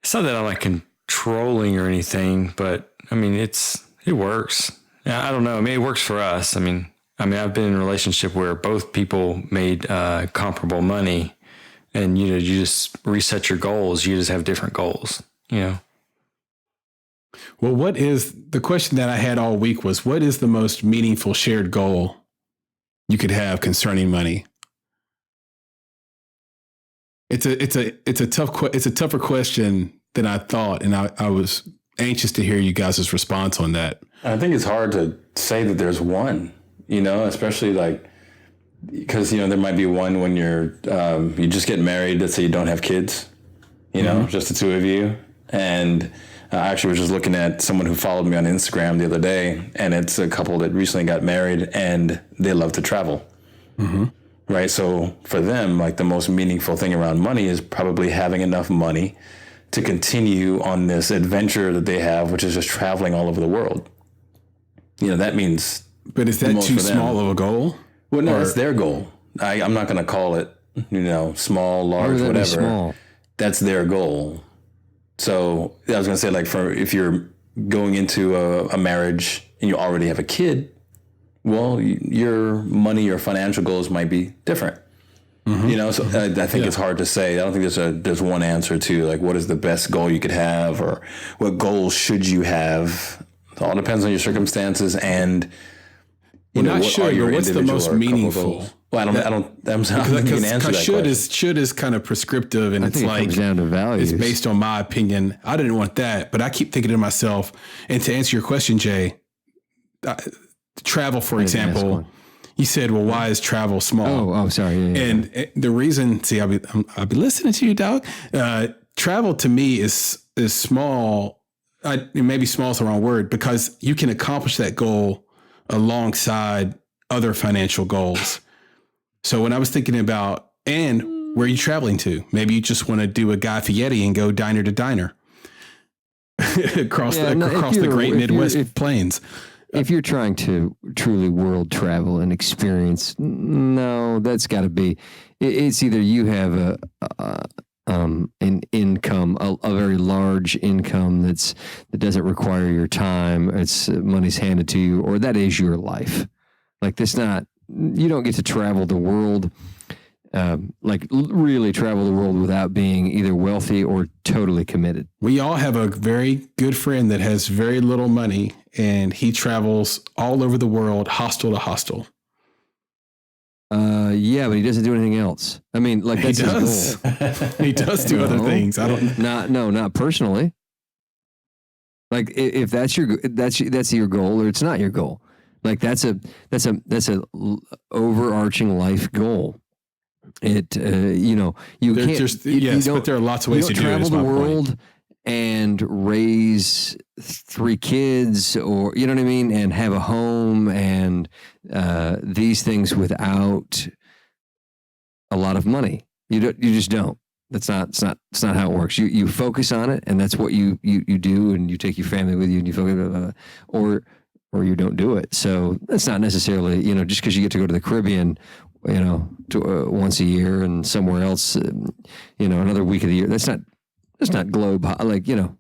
it's not that I'm like controlling or anything, but I mean, it works. I don't know. I mean, it works for us. I mean, I've been in a relationship where both people made comparable money, and you just reset your goals. You just have different goals. Well, what is the question that I had all week was, what is the most meaningful shared goal you could have concerning money? It's a tougher question than I thought, and I was anxious to hear you guys' response on that. I think it's hard to say that there's one, especially like, because, there might be one when you just get married. Let's say you don't have kids, just the two of you. And I actually was just looking at someone who followed me on Instagram the other day, and it's a couple that recently got married and they love to travel. Mm-hmm. Right. So for them, like the most meaningful thing around money is probably having enough money to continue on this adventure that they have, which is just traveling all over the world. That means. But is that too small of a goal? Well, no, that's their goal. I'm not going to call it, small, large, whatever. Small? That's their goal. So I was going to say, like, if you're going into a marriage and you already have a kid, well, your money or financial goals might be different. Mm-hmm. So I think it's hard to say. I don't think there's one answer to like what is the best goal you could have or what goals should you have. It all depends on your circumstances and what's the most meaningful? Well, I don't think you can answer that question. Should is kind of prescriptive, and it's like comes down to values. It's based on my opinion. I didn't want that, but I keep thinking to myself. And to answer your question, Jay, travel, for example, you said, "Well, why is travel small?" Oh, sorry. Yeah, and the reason, see, I'll be listening to you, dog. Travel to me is small. Maybe small is the wrong word, because you can accomplish that goal alongside other financial goals. So when I was thinking about, and where are you traveling to? Maybe you just want to do a Guy Fieri and go diner to diner across the great Midwest plains. If you're trying to truly world travel and experience, no, that's got to be. It's either you have an income, a very large income that doesn't require your time. It's money's handed to you, or that is your life. Like that's not. You don't get to travel the world, really travel the world without being either wealthy or totally committed. We all have a very good friend that has very little money, and he travels all over the world, hostel to hostel. Yeah, but he doesn't do anything else. I mean, like that's his goal. He does do other things. Not personally. Like if that's your goal, or it's not your goal. Like that's a overarching life goal. It you can't. But there are lots of ways to do it. Travel the world and raise 3 kids, or you know what I mean, and have a home and these things without a lot of money. You just don't. It's not how it works. You focus on it, and that's what you do, and you take your family with you, and you focus or you don't do it. So that's not necessarily, just because you get to go to the Caribbean, once a year, and somewhere else, another week of the year. That's not globe,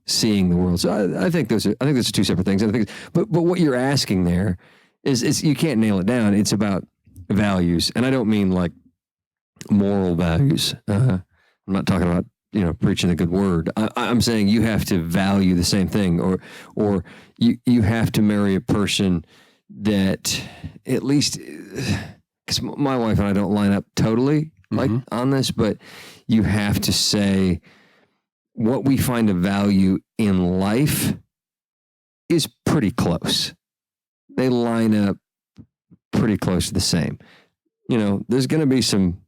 seeing the world. So I think those are 2 separate things. But what you're asking there is you can't nail it down. It's about values, and I don't mean like moral values. I'm not talking about preaching the good word. I'm saying you have to value the same thing, or you have to marry a person that at least, because my wife and I don't line up totally like on this, but you have to say what we find a value in life is pretty close. They line up pretty close to the same. There's still going to be some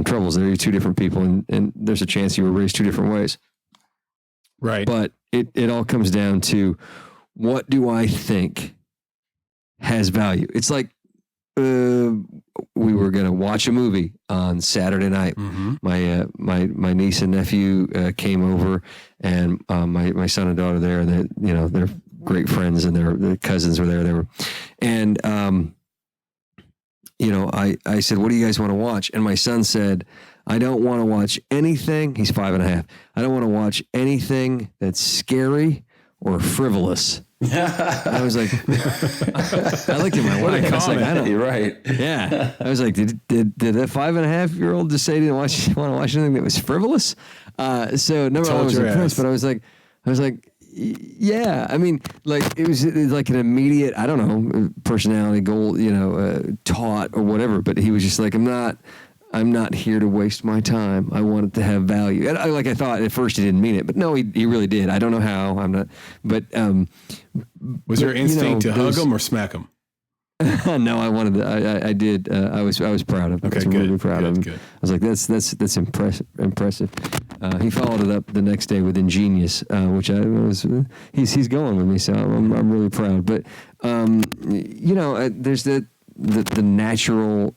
troubles there. You're two different people, and there's a chance you were raised two different ways. Right. But it all comes down to, what do I think has value? It's like, we were going to watch a movie on Saturday night. My niece and nephew came over, and my son and daughter there, and they're great friends, and their cousins were there. And I said, what do you guys want to watch? And my son said, I don't want to watch anything. He's 5.5. I don't want to watch anything that's scary or frivolous. I was like, I looked at my wife. I was like, I don't. You're right. Yeah. I was like, did that 5.5-year-old just say he didn't want to watch anything that was frivolous? So number one, I was impressed, but I was like, yeah. I mean, like it was like an immediate, I don't know, personality goal, taught or whatever. But he was just like, I'm not here to waste my time. I want it to have value. And I thought at first he didn't mean it, but no, he really did. I don't know how. I'm not. But was your instinct to hug him or smack him? No, I wanted to. I did. I was proud of him. Okay, I was good. really proud of him. Good. I was like, that's impressive. He followed it up the next day with Ingenious, which he's going with me, so I'm really proud. But there's the natural.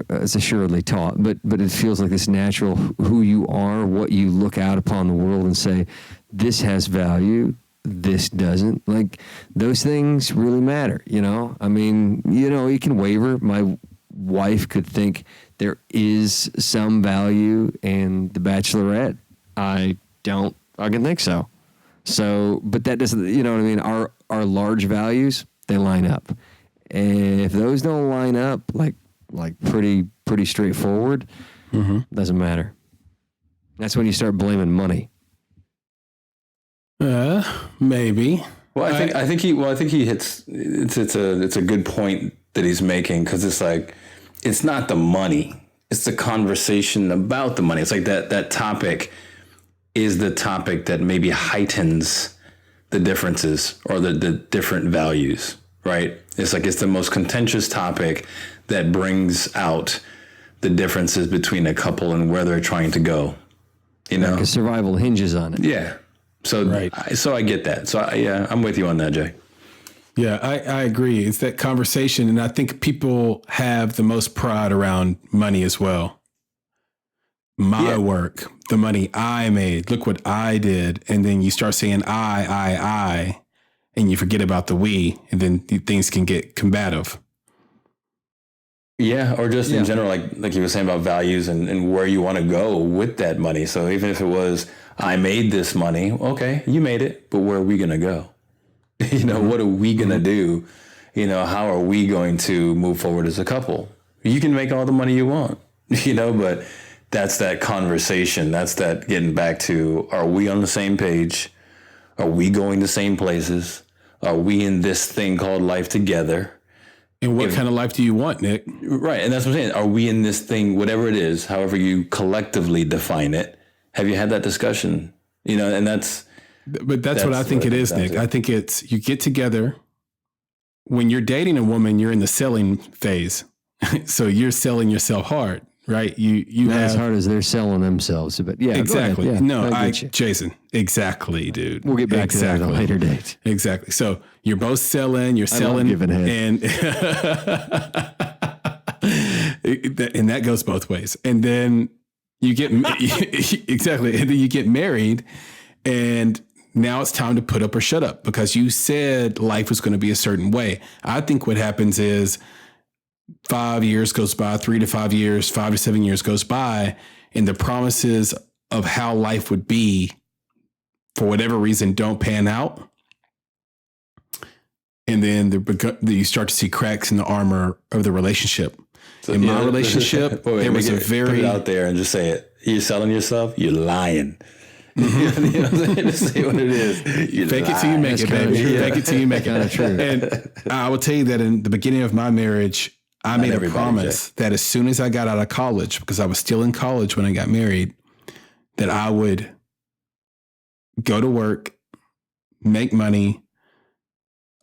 It's assuredly taught, but it feels like this natural who you are, what you look out upon the world and say, this has value, this doesn't. Like those things really matter, I mean, you can waver. My wife could think there is some value in The Bachelorette. I don't fucking think so. So, but that doesn't, what I mean? Our large values, they line up. And if those don't line up, like pretty straightforward, doesn't matter. That's when you start blaming money. Maybe. Well, I think he hits. It's a good point that he's making, because it's like, it's not the money, it's the conversation about the money. It's like that topic is the topic that maybe heightens the differences or the different values. Right? It's like, it's the most contentious topic that brings out the differences between a couple and where they're trying to go. Because survival hinges on it. Yeah. So, right. So I get that. So I'm with you on that, Jay. Yeah, I agree. It's that conversation. And I think people have the most pride around money as well. My work, the money I made, look what I did. And then you start saying I, and you forget about the we, and then things can get combative. Yeah, or just in general, like you were saying about values and where you want to go with that money. So even if it was, I made this money, okay, you made it, but where are we going to go? What are we going to do? How are we going to move forward as a couple? You can make all the money you want, but that's that conversation. That's that getting back to, are we on the same page? Are we going the same places? Are we in this thing called life together? And what kind of life do you want, Nick? Right. And that's what I'm saying. Are we in this thing, whatever it is, however you collectively define it? Have you had that discussion? And that's what I think it is, Nick. I think it's, you get together. When you're dating a woman, you're in the selling phase. So you're selling yourself hard, right? You not have, as hard as they're selling themselves, but yeah, exactly. Yeah, no, Jason, exactly, dude. We'll get back to that at a later date. Exactly. So you're both selling. You're selling, giving head. and and that goes both ways. And then you get exactly, and then you get married, and now it's time to put up or shut up, because you said life was going to be a certain way. I think what happens is 5 years goes by, 3 to 5 years, 5 to 7 years goes by, and the promises of how life would be, for whatever reason, don't pan out. And then you start to see cracks in the armor of the relationship. So, in my relationship, there was a put very it out there and just say it. You're selling yourself. You're lying. You know what I'm saying? Just say what it is. You're fake lying. it till you make it, baby. Fake it till you make it. True. And I will tell you that in the beginning of my marriage, I made a promise that as soon as I got out of college, because I was still in college when I got married, that I would go to work, make money,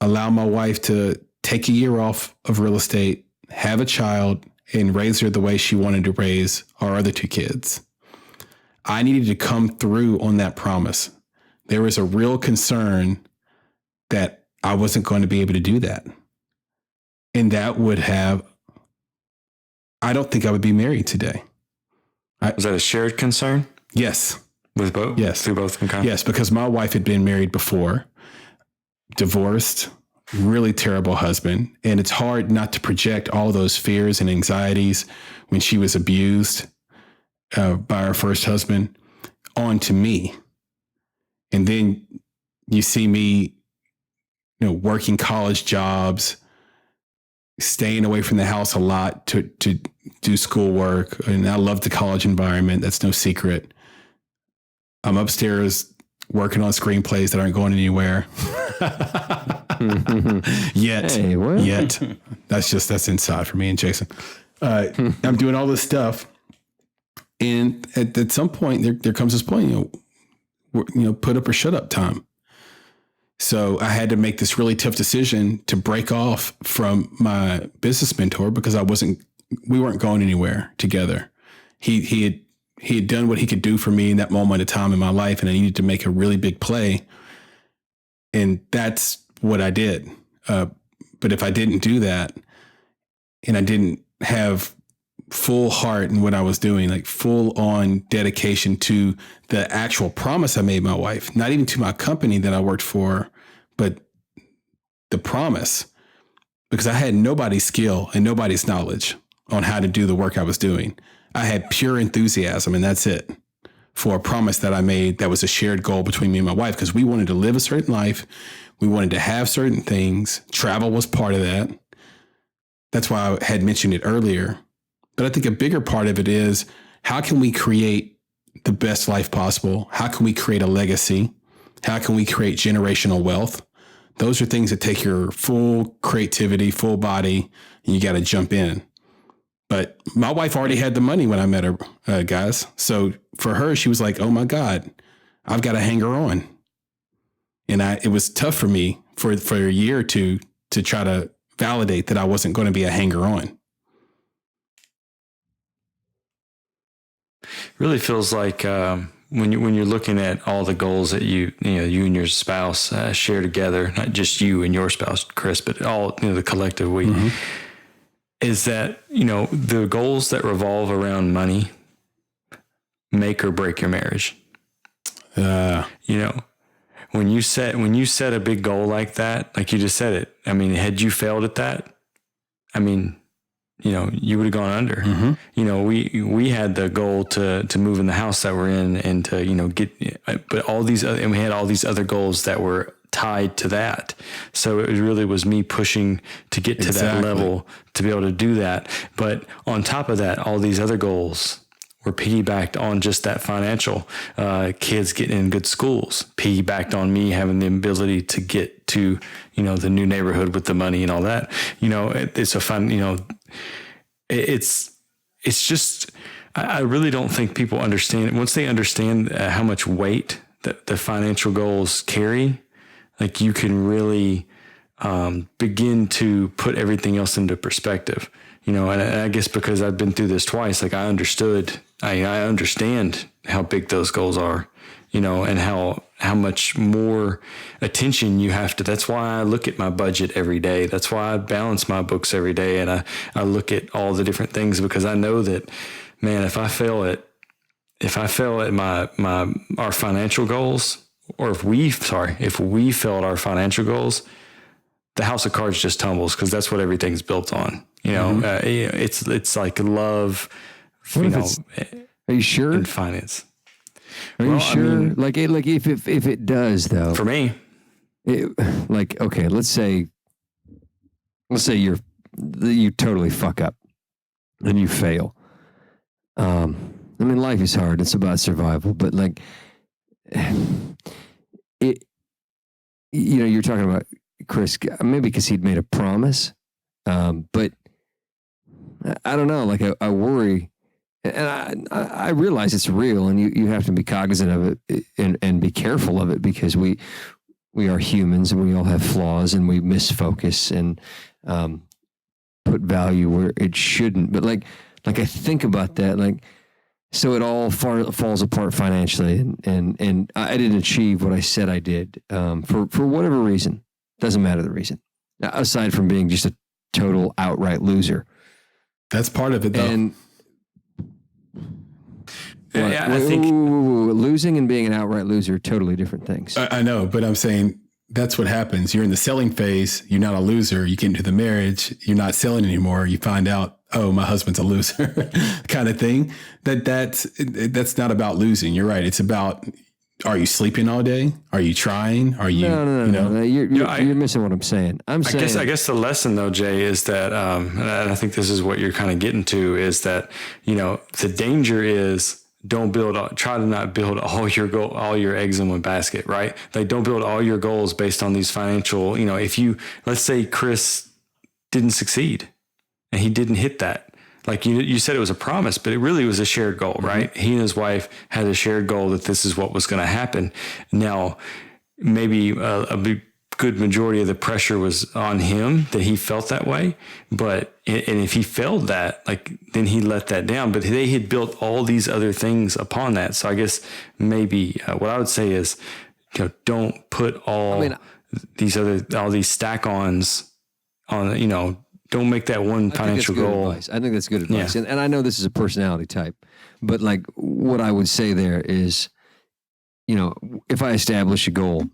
allow my wife to take a year off of real estate, have a child, and raise her the way she wanted to raise our other two kids. I needed to come through on that promise. There was a real concern that I wasn't going to be able to do that. And that would have, I don't think I would be married today. Was that a shared concern? Yes. With both? Yes. Through both concurrent? Yes, because my wife had been married before, divorced, really terrible husband. And it's hard not to project all those fears and anxieties when she was abused by her first husband onto me. And then you see me, working college jobs, staying away from the house a lot to do schoolwork. And I love the college environment. That's no secret. I'm upstairs working on screenplays that aren't going anywhere. Yet. Hey, what? Yet. That's inside for me and Jason. I'm doing all this stuff. And at some point, there comes this point, put up or shut up time. So I had to make this really tough decision to break off from my business mentor because we weren't going anywhere together. He had done what he could do for me in that moment of time in my life, and I needed to make a really big play. And that's what I did. But if I didn't do that, and I didn't have full heart in what I was doing, like full on dedication to the actual promise I made my wife, not even to my company that I worked for, but the promise, because I had nobody's skill and nobody's knowledge on how to do the work I was doing. I had pure enthusiasm, and that's it, for a promise that I made that was a shared goal between me and my wife, because we wanted to live a certain life. We wanted to have certain things. Travel was part of that. That's why I had mentioned it earlier. But I think a bigger part of it is, how can we create the best life possible? How can we create a legacy? How can we create generational wealth? Those are things that take your full creativity, full body, and you got to jump in. But my wife already had the money when I met her, guys. So for her, she was like, oh my God, I've got to hang her on. And it was tough for me for a year or two to try to validate that I wasn't going to be a hanger on. Really feels like when you're looking at all the goals that you and your spouse share together, not just you and your spouse, Chris, but all the collective we, is that the goals that revolve around money make or break your marriage. When you set a big goal like that, like you just said it, I mean, had you failed at that, I mean, you would have gone under. Mm-hmm. We had the goal to move in the house that we're in and to, but all these other, and we had all these other goals that were tied to that. So it really was me pushing to get to that level to be able to do that. But on top of that, all these other goals were piggybacked on just that financial, kids getting in good schools, piggybacked on me having the ability to get to, the new neighborhood with the money and all that. It's a fun, it's just, I really don't think people understand it. Once they understand how much weight that the financial goals carry, like you can really begin to put everything else into perspective. And I guess because I've been through this twice, like I understand how big those goals are, and how much more attention you have to. That's why I look at my budget every day. That's why I balance my books every day. And I look at all the different things, because I know that, man, if I fail at our financial goals, or if we failed our financial goals, the house of cards just tumbles, because that's what everything's built on. It's like love. Are you sure? In finance. Are you sure? I mean, like if it does though. For me, okay, let's say you totally fuck up, and you fail. I mean, life is hard. It's about survival, but like it, you're talking about Chris, maybe because he'd made a promise. But I don't know, like I worry, and I realize it's real, and you have to be cognizant of it and be careful of it, because we are humans and we all have flaws and we misfocus and put value where it shouldn't. But like I think about that, like, so it all falls apart financially, and I didn't achieve what I said I did for whatever reason. Doesn't matter the reason, aside from being just a total outright loser. That's part of it, though. And I think losing and being an outright loser are totally different things. I know, but I'm saying that's what happens. You're in the selling phase. You're not a loser. You get into the marriage. You're not selling anymore. You find out, oh, my husband's a loser, kind of thing. That's not about losing. You're right. It's about, are you sleeping all day? Are you trying? Are you? No. You're missing what I'm saying. I guess the lesson though, Jay, is that, and I think this is what you're kind of getting to, is that, the danger is try to not build all your eggs in one basket, right? Like, don't build all your goals based on these financial, let's say Chris didn't succeed and he didn't hit that. Like you said, it was a promise, but it really was a shared goal, right? He and his wife had a shared goal that this is what was going to happen. Now, maybe a big good majority of the pressure was on him, that he felt that way. And if he failed that, like, then he let that down. But they had built all these other things upon that. So I guess maybe what I would say is, don't put all these stack-ons on, don't make that one financial goal. I think that's good advice. Yeah. And I know this is a personality type, but like what I would say there is, if I establish a goal,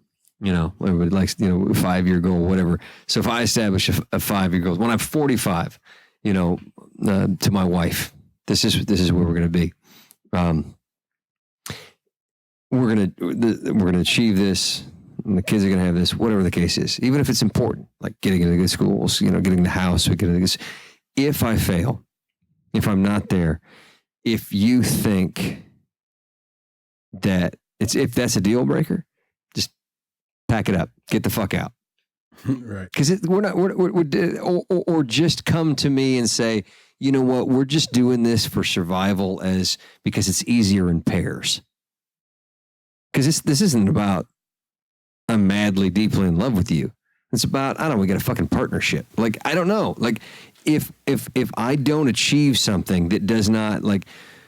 everybody likes, a 5-year goal, whatever. So if I establish a 5-year goal, when I'm 45, to my wife, this is where we're going to be. We're going to achieve this. And the kids are going to have this, whatever the case is, even if it's important, like getting into good schools, getting the house, if I fail, if I'm not there, if you think that if that's a deal breaker, just pack it up, get the fuck out. Right. Because or just come to me and say, you know what, we're just doing this for survival because it's easier in pairs. Because this isn't about, I'm madly, deeply in love with you. It's about, we got a fucking partnership. Like, I don't know. Like, if I don't achieve something that does not, like,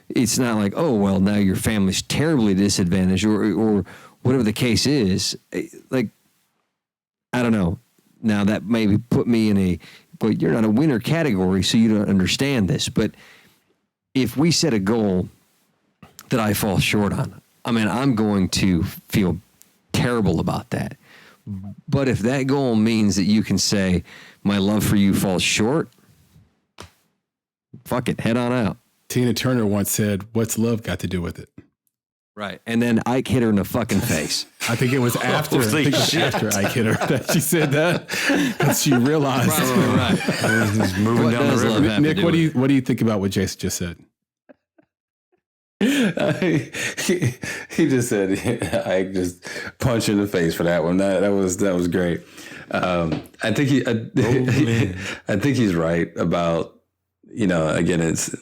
it's not like, oh, well, now your family's terribly disadvantaged or whatever the case is. Like, I don't know. Now that maybe put me in but you're not a winner category, so you don't understand this. But if we set a goal that I fall short on, I'm going to feel terrible about that. But if that goal means that you can say, my love for you falls short, fuck it, head on out. Tina Turner once said, what's love got to do with it? Right. And then Ike hit her in the fucking face. I think it was after. After Ike hit her that she said that, because she realized. Right. He's moving down the river. Nick, what do you think about what Jason just said? He just said, I just punched in the face for that one. That was great. I think he's right about, again, it's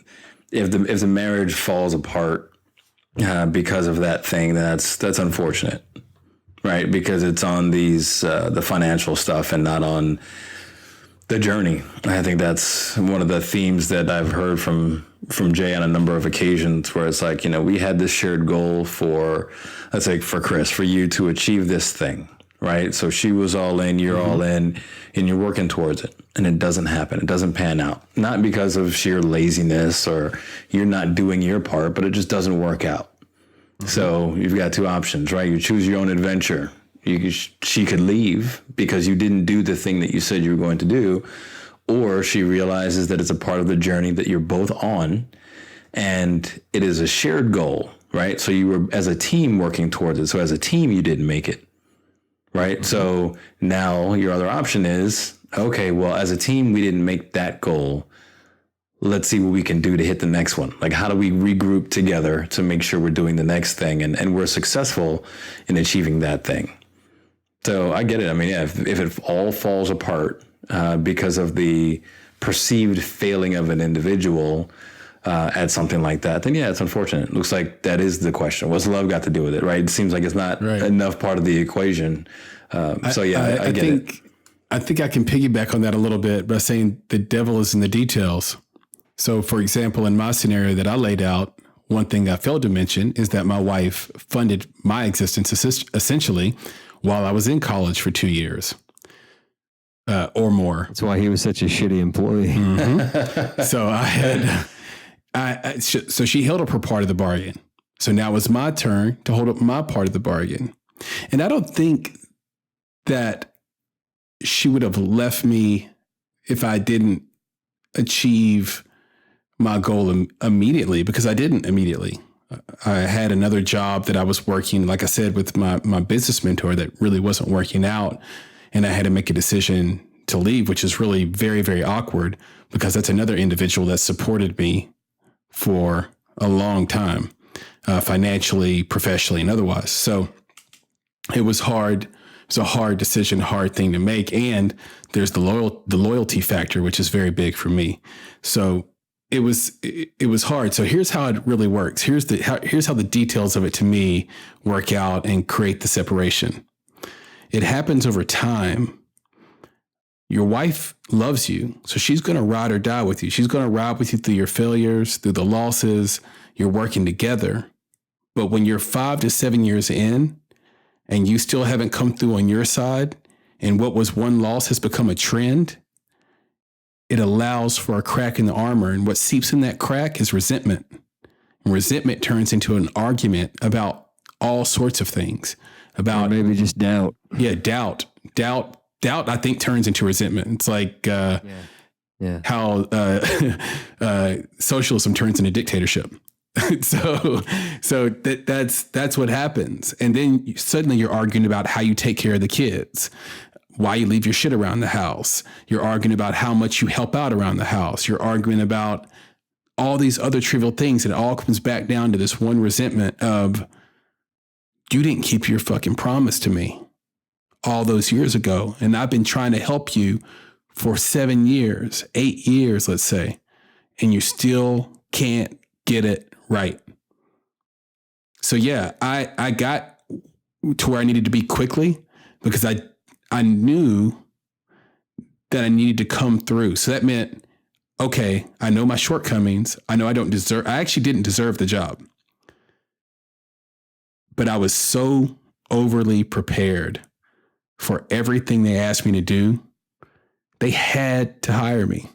if the marriage falls apart because of that thing, that's unfortunate, right? Because it's on the financial stuff and not on the journey. I think that's one of the themes that I've heard from Jay on a number of occasions, where it's like, we had this shared goal for, let's say for Chris, for you to achieve this thing, right? So she was all in, you're all in, and you're working towards it, and it doesn't happen. It doesn't pan out. Not because of sheer laziness or you're not doing your part, but it just doesn't work out. So you've got two options, right? You choose your own adventure. She could leave because you didn't do the thing that you said you were going to do, or she realizes that it's a part of the journey that you're both on, and it is a shared goal, right? So you were, as a team, working towards it. So as a team, you didn't make it, right? So now your other option is, okay, well, as a team, we didn't make that goal. let's see what we can do to hit the next one. Like, how do we regroup together to make sure we're doing the next thing and we're successful in achieving that thing? So I get it. I mean, yeah, if it all falls apart because of the perceived failing of an individual at something like that, then yeah, it's unfortunate. It looks like that is the question. What's love got to do with it, right? It seems like it's not enough part of the equation. So yeah, I get it. I think I can piggyback on that a little bit by saying the devil is in the details. So, for example, in my scenario that I laid out, one thing I failed to mention is that my wife funded my existence essentially while I was in college for 2 years or more. That's why he was such a shitty employee. Mm-hmm. So so she held up her part of the bargain. So now it was my turn to hold up my part of the bargain. And I don't think that she would have left me if I didn't achieve my goal immediately, because I didn't immediately. I had another job that I was working, like I said, with my business mentor that really wasn't working out. And I had to make a decision to leave, which is really very, very awkward because that's another individual that supported me for a long time, financially, professionally, and otherwise. So it was hard. It was a hard decision, hard thing to make. And there's the loyalty factor, which is very big for me. So it was hard. So here's how it really works. Here's how the details of it to me work out and create the separation. It happens over time. Your wife loves you, so she's going to ride or die with you. She's going to ride with you through your failures, through the losses. You're working together. But when you're 5 to 7 years in and you still haven't come through on your side, and what was one loss has become a trend, it allows for a crack in the armor. And what seeps in that crack is resentment. And resentment turns into an argument about all sorts of things. About or maybe just doubt. Yeah, doubt, I think turns into resentment. It's like how socialism turns into dictatorship. so that's what happens. And then suddenly you're arguing about how you take care of the kids, why you leave your shit around the house. You're arguing about how much you help out around the house. You're arguing about all these other trivial things. And it all comes back down to this one resentment of, you didn't keep your fucking promise to me all those years ago. And I've been trying to help you for 7 years, 8 years, let's say, and you still can't get it right. So yeah, I got to where I needed to be quickly because I knew that I needed to come through. So that meant, okay, I know my shortcomings. I know I actually didn't deserve the job. But I was so overly prepared for everything they asked me to do. They had to hire me.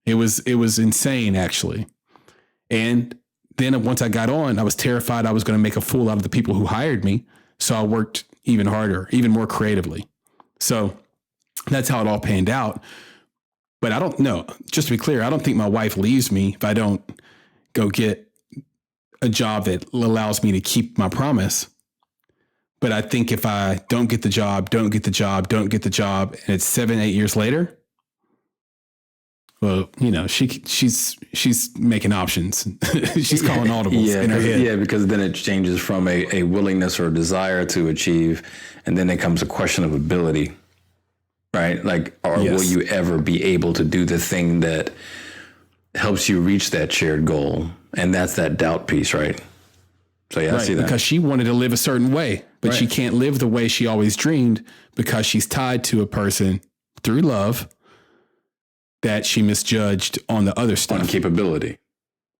It was insane, actually. And then once I got on, I was terrified I was going to make a fool out of the people who hired me. So I worked even harder, even more creatively. So that's how it all panned out. But I don't know. Just to be clear, I don't think my wife leaves me if I don't go get a job that allows me to keep my promise. But I think if I don't get the job, and it's 7-8 years later, well, you know, she's making options. She's calling audibles in her head. Yeah, because then it changes from a willingness or a desire to achieve, and then it comes a question of ability, right? Like, will you ever be able to do the thing that helps you reach that shared goal? And that's that doubt piece, right? So yeah, I see that. Because she wanted to live a certain way, but she can't live the way she always dreamed because she's tied to a person through love that she misjudged on the other stuff. On capability.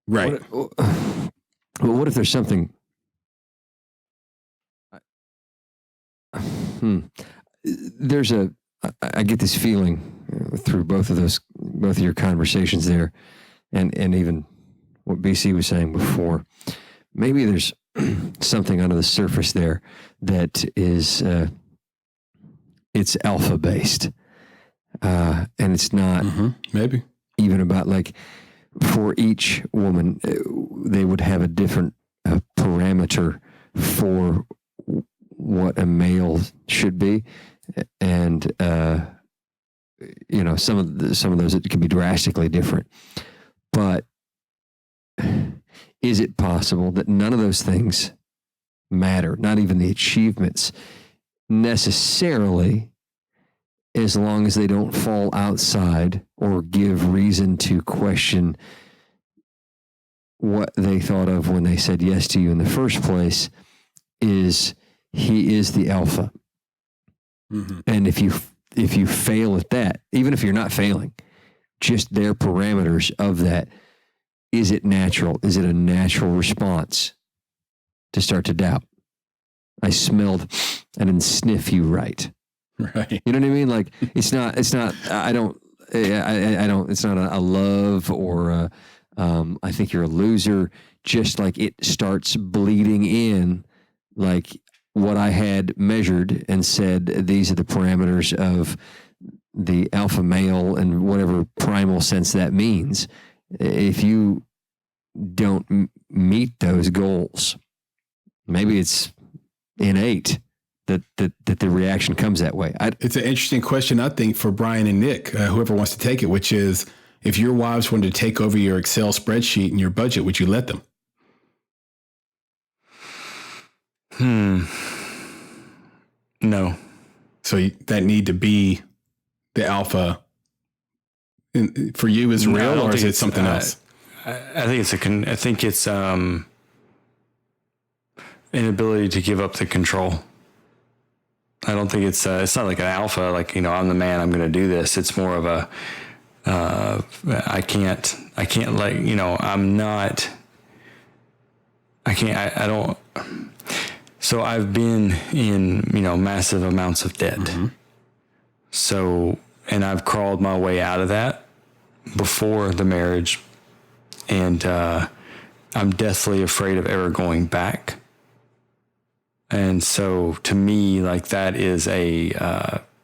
Right. What if there's something... I get this feeling through both of your conversations there, and even what BC was saying before. Maybe there's something under the surface there that is it's alpha based, and it's not maybe even about, like, for each woman they would have a different parameter for what a male should be, and you know, some of those it can be drastically different. But is it possible that none of those things matter, not even the achievements necessarily, as long as they don't fall outside or give reason to question what they thought of when they said yes to you in the first place? Is he is the alpha. Mm-hmm. And if you fail at that, even if you're not failing, just their parameters of that, is it natural? Is it a natural response to start to doubt? I smelled, I didn't sniff you right. Right. You know what I mean? Like it's not, it's not a love or I think you're a loser. Just like it starts bleeding in, like what I had measured and said, these are the parameters of the alpha male and whatever primal sense that means. If you don't meet those goals, maybe it's innate that the reaction comes that way. It's an interesting question, I think, for Brian and Nick, whoever wants to take it, which is, if your wives wanted to take over your Excel spreadsheet and your budget, would you let them? No. So that need to be the alpha for you is real, or is it something else? I think it's inability to give up the control. I don't think it's not like an alpha, like, I'm the man, I'm going to do this. It's more of a, I can't like, I don't. So I've been in, massive amounts of debt. Mm-hmm. So, and I've crawled my way out of that before the marriage. And I'm deathly afraid of ever going back. And so to me, like, that is a,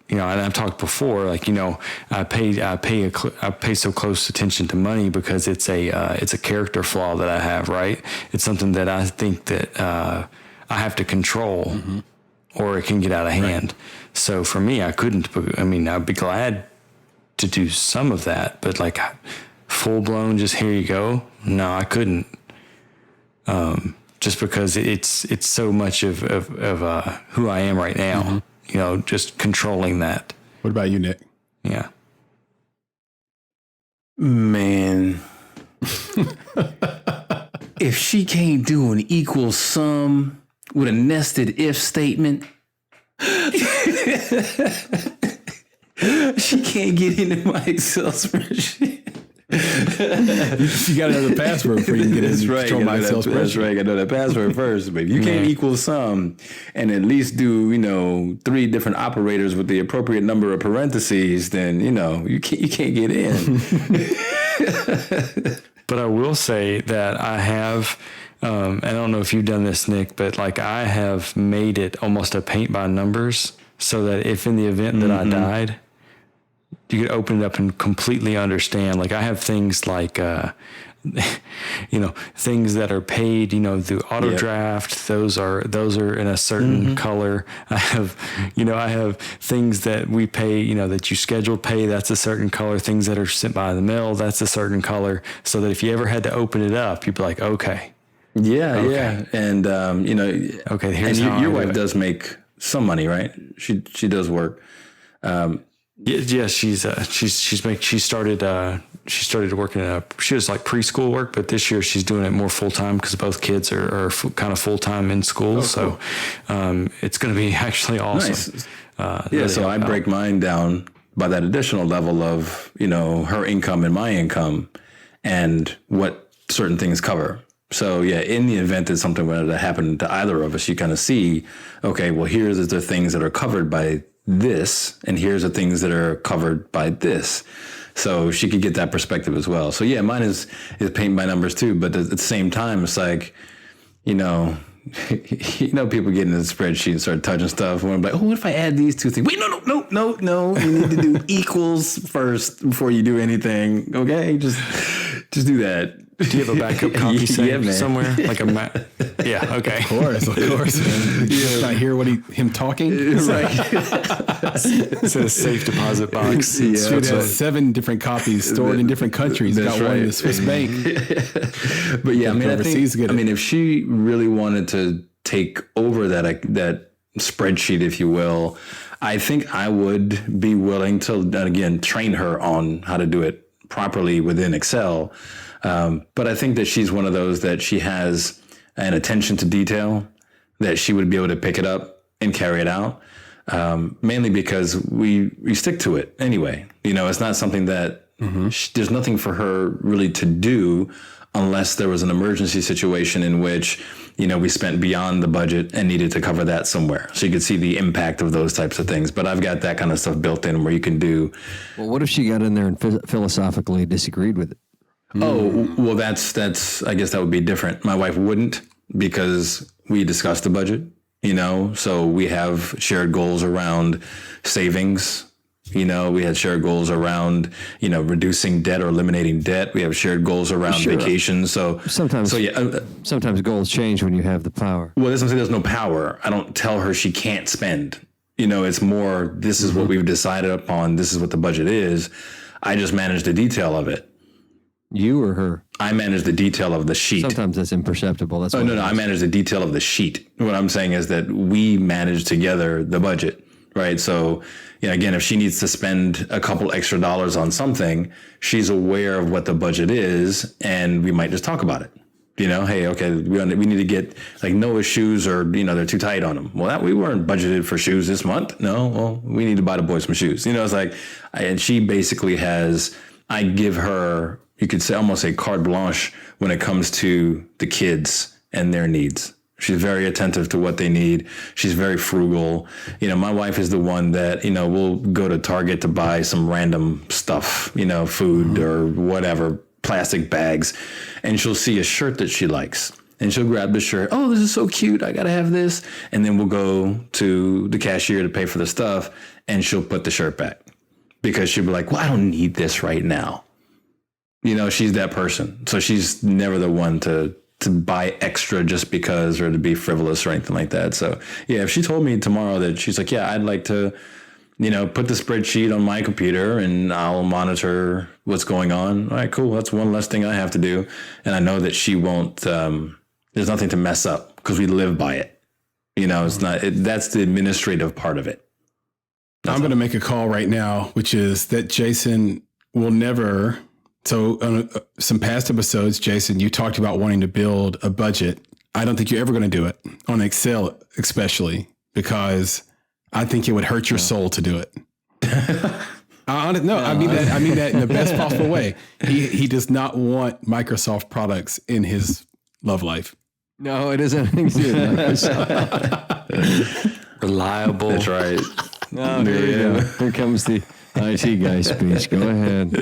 and I've talked before, like, I pay so close attention to money because it's a character flaw that I have, right? It's something that I think that I have to control, mm-hmm. or it can get out of hand. Right. So for me, I'd be glad to do some of that, but like full blown, just here you go. No, I couldn't. Just because it's so much of who I am right now, mm-hmm. Just controlling that. What about you, Nick? Yeah. Man. If she can't do an equal sum with a nested if statement, she can't get into my Excel spreadsheet. You got to know the password before you can get in. Right. Control my Excel spreadsheet. That's right. I got to know that password first. But if you can't equal sum and at least do, 3 different operators with the appropriate number of parentheses, then, you can't get in. But I will say that I have, I don't know if you've done this, Nick, but like I have made it almost a paint by numbers so that if in the event that mm-hmm. I died, you could open it up and completely understand. Like I have things like, things that are paid, through auto draft. Those are in a certain mm-hmm. color. I have things that we pay, that you schedule pay. That's a certain color. Things that are sent by the mail. That's a certain color. So that if you ever had to open it up, you'd be like, okay. Yeah. Okay. Yeah. And, okay, here's and your wife does make some money, right? She does work. Yeah, she started working she was like preschool work, but this year she's doing it more full time because both kids are kind of full time in school. Oh, so cool. It's going to be actually awesome. Nice. So I break mine down by that additional level of her income and my income and what certain things cover. So yeah, in the event that something were to happen to either of us, you kind of see, okay, well, here's the things that are covered by this, and here's the things that are covered by this. So she could get that perspective as well. So yeah, mine is paint by numbers too, but at the same time, it's like, people get in the spreadsheet and start touching stuff and I'm like, oh, what if I add these 2 things? Wait, no. You need to do equals first before you do anything. Okay, just do that. Do you have a backup copy saved somewhere? Like a yeah, okay. Of course. You not hear him talking? Right. It's a safe deposit box. Dude has 7 different copies stored in different countries. That's Got one in right. the Swiss bank. But yeah, I mean, I if she really wanted to take over that spreadsheet, if you will, I think I would be willing to, again, train her on how to do it properly within Excel. But I think that she's one of those that she has an attention to detail that she would be able to pick it up and carry it out. Mainly because we stick to it anyway. It's not something that there's nothing for her really to do unless there was an emergency situation in which, we spent beyond the budget and needed to cover that somewhere. So you could see the impact of those types of things. But I've got that kind of stuff built in where you can do. Well, what if she got in there and philosophically disagreed with it? Oh, well, that's, I guess that would be different. My wife wouldn't, because we discussed the budget, so we have shared goals around savings. We had shared goals around, reducing debt or eliminating debt. We have shared goals around vacations. So sometimes goals change when you have the power. Well, there's no power. I don't tell her she can't spend. It's more, this is what we've decided upon. This is what the budget is. I just manage the detail of it. You or her? I manage the detail of the sheet. Sometimes that's imperceptible. That's no. I manage the detail of the sheet. What I'm saying is that we manage together the budget, right? So, again, if she needs to spend a couple extra dollars on something, she's aware of what the budget is, and we might just talk about it. Hey, okay, we need to get like Noah's shoes, or they're too tight on them. Well, we weren't budgeted for shoes this month. No, well, we need to buy the boys some shoes. It's like, and she basically has. I give her, you could say, almost a carte blanche when it comes to the kids and their needs. She's very attentive to what they need. She's very frugal. My wife is the one that, will go to Target to buy some random stuff, food or whatever, plastic bags, and she'll see a shirt that she likes. And she'll grab the shirt. Oh, this is so cute. I got to have this. And then we'll go to the cashier to pay for the stuff, and she'll put the shirt back. Because she'll be like, well, I don't need this right now. She's that person. So she's never the one to buy extra just because, or to be frivolous or anything like that. So yeah, if she told me tomorrow that she's like, yeah, I'd like to, put the spreadsheet on my computer and I'll monitor what's going on. All right, cool. That's one less thing I have to do. And I know that she won't, there's nothing to mess up because we live by it. It's not, that's the administrative part of it. I'm going to make a call right now, which is that Jason will never. So on some past episodes, Jason, you talked about wanting to build a budget. I don't think you're ever going to do it on Excel, especially because I think it would hurt your soul to do it. I mean that in the best possible way. He does not want Microsoft products in his love life. No, it isn't. Reliable. That's right. No, here comes the IT guy speech. Go ahead.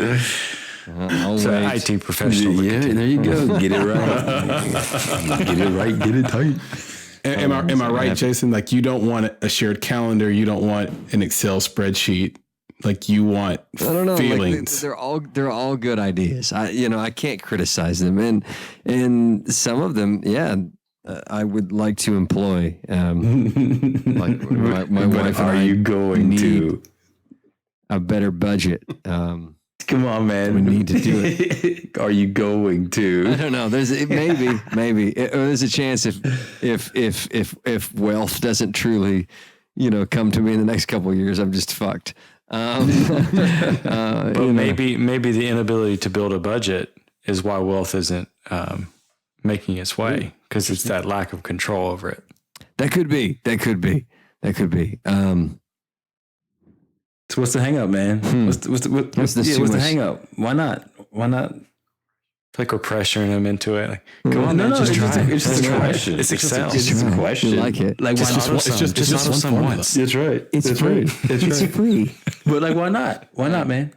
I'll wait. IT professional. Yeah, there you go. Get it right. Get it right. Get it tight. Am I right, Jason? Like, you don't want a shared calendar. You don't want an Excel spreadsheet. Like, you want feelings. Like they're all good ideas. I can't criticize them, and some of them, I would like to employ. Like my wife. Are you going to a better budget? Come on, man. We need to do it. Are you going to? I don't know. There's maybe there's a chance if wealth doesn't truly, come to me in the next couple of years, I'm just fucked. But maybe the inability to build a budget is why wealth isn't making its way, because it's that lack of control over it. That could be. So what's the hang up, man? What's the hang up? Why not? Like we're pressuring him into it. Like, come on, man, just try it. It's just a question. It's Excel. It's just a question. You like it? Like, why not? It's just one once. That's right. It's free. It's free. But like, why not? Why not, man?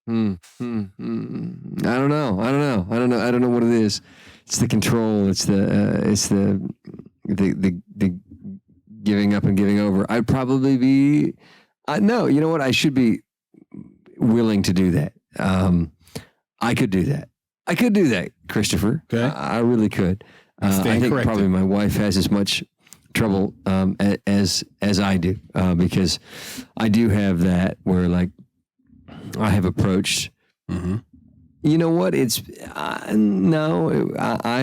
I don't know. I don't know what it is. It's the control. It's the giving up and giving over. I'd probably be. No, you know what? I should be willing to do that. I could do that. I could do that, Christopher. Okay. I really could. I Stand think corrected. probably my wife has as much trouble as I do because I do have that where like I have approached. Mm-hmm. You know what? I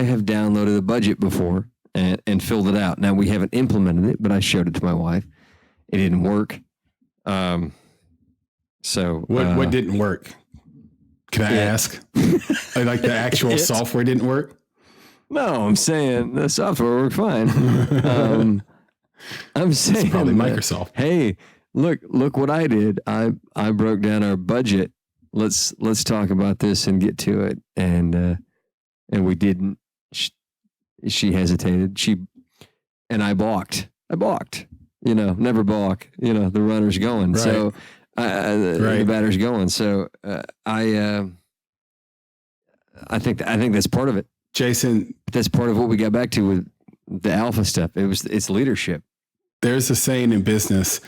have downloaded a budget before and filled it out. Now we haven't implemented it, but I showed it to my wife. It didn't work. So What didn't work? Can I ask? Like the actual software didn't work? No, I'm saying the software worked fine. I'm saying Probably that, Microsoft. hey, look what I did. I broke down our budget. Let's talk about this and get to it. And we didn't. She hesitated. I balked. Never balk. The runner's going. Right. So the batter's going. So I think that's part of it. Jason, That's part of what we got back to with the alpha stuff. It's leadership. there's a saying in business,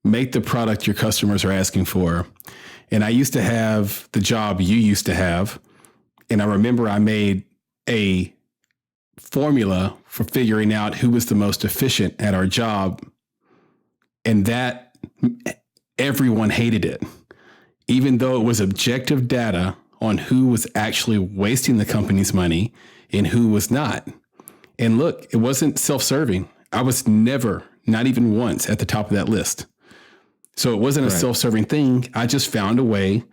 make the product your customers are asking for. And I used to have the job you used to have. And I remember I made a formula for figuring out who was the most efficient at our job. And that everyone hated it, even though it was objective data on who was actually wasting the company's money and who was not. And look, it wasn't self-serving. I was never, not even once, at the top of that list. So it wasn't a self-serving thing. I just found a way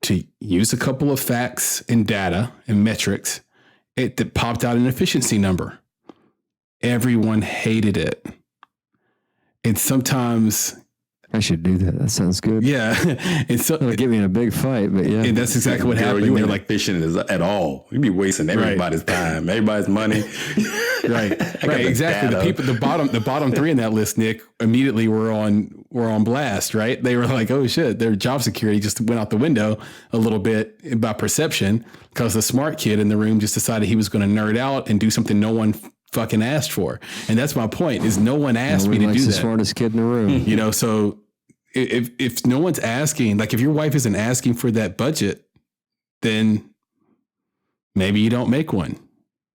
to use a couple of facts and data and metrics that popped out an efficiency number. Everyone hated it. And sometimes I should do that. That sounds good. yeah. And so It'll get me in a big fight, but yeah. and that's exactly what happened. You They're ain't like, efficient at all. You'd be wasting everybody's time, everybody's money. right, exactly. The bottom three in that list, Nick, immediately were on blast, right? They were like, oh shit, their job security just went out the window a little bit by perception because the smart kid in the room just decided he was going to nerd out and do something no one fucking asked for. And that's my point, is no one asked me to do the that. smartest kid in the room. So if no one's asking, like if your wife isn't asking for that budget, then maybe you don't make one.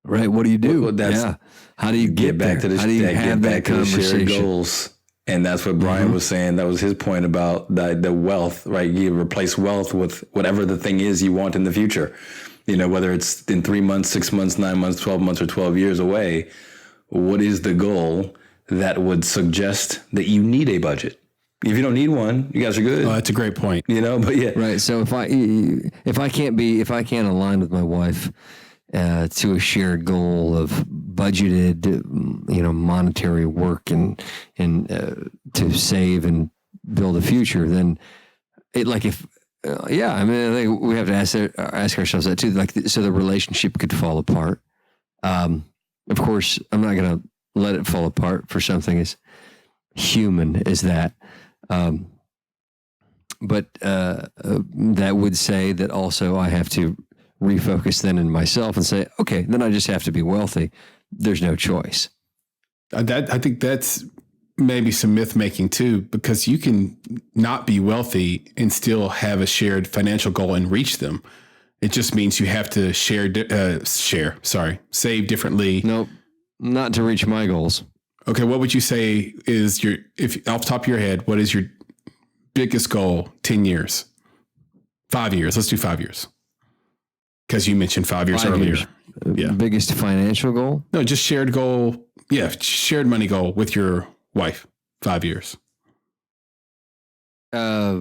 Right. What do you do? Well, that's- yeah. How do you get back there? to the How do you have that shared conversation? goals? And that's what Brian was saying. That was his point about the wealth, right? You replace wealth with whatever the thing is you want in the future. Whether it's in 3 months, 6 months, 9 months, 12 months, or 12 years away, what is the goal that would suggest that you need a budget? If you don't need one, you guys are good. Oh, that's a great point. But yeah. Right. So if I can't align with my wife to a shared goal of budgeted, monetary work and to save and build a future, then I think we have to ask ourselves that too. Like, so the relationship could fall apart. Of course, I'm not going to let it fall apart for something as human as that. But that would say that also I have to refocus then in myself and say, okay, then I just have to be wealthy. There's no choice. I think that's maybe some myth making too, because you can not be wealthy and still have a shared financial goal and reach them. It just means you have to save differently. Nope, not to reach my goals. Okay, what would you say is if off the top of your head, what is your biggest goal? 10 years, 5 years. Let's do 5 years. Because you mentioned 5 years earlier. Yeah. Biggest financial goal? No, just shared goal. Yeah, shared money goal with your wife. 5 years. A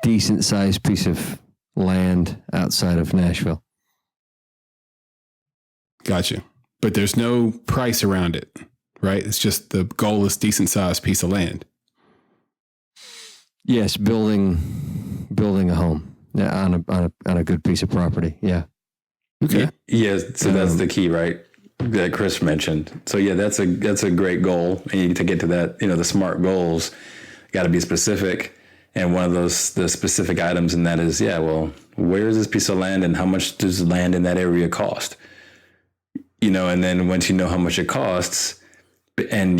decent sized piece of land outside of Nashville. Gotcha. But there's no price around it, right? It's just the goal is decent sized piece of land. Yes, building a home on a good piece of property. Yeah. Okay. Yeah. So that's the key, right? That Chris mentioned. So yeah, that's a great goal. And to get to that, the smart goals got to be specific. And one of the specific items in that is, where is this piece of land and how much does land in that area cost? And then once you know how much it costs and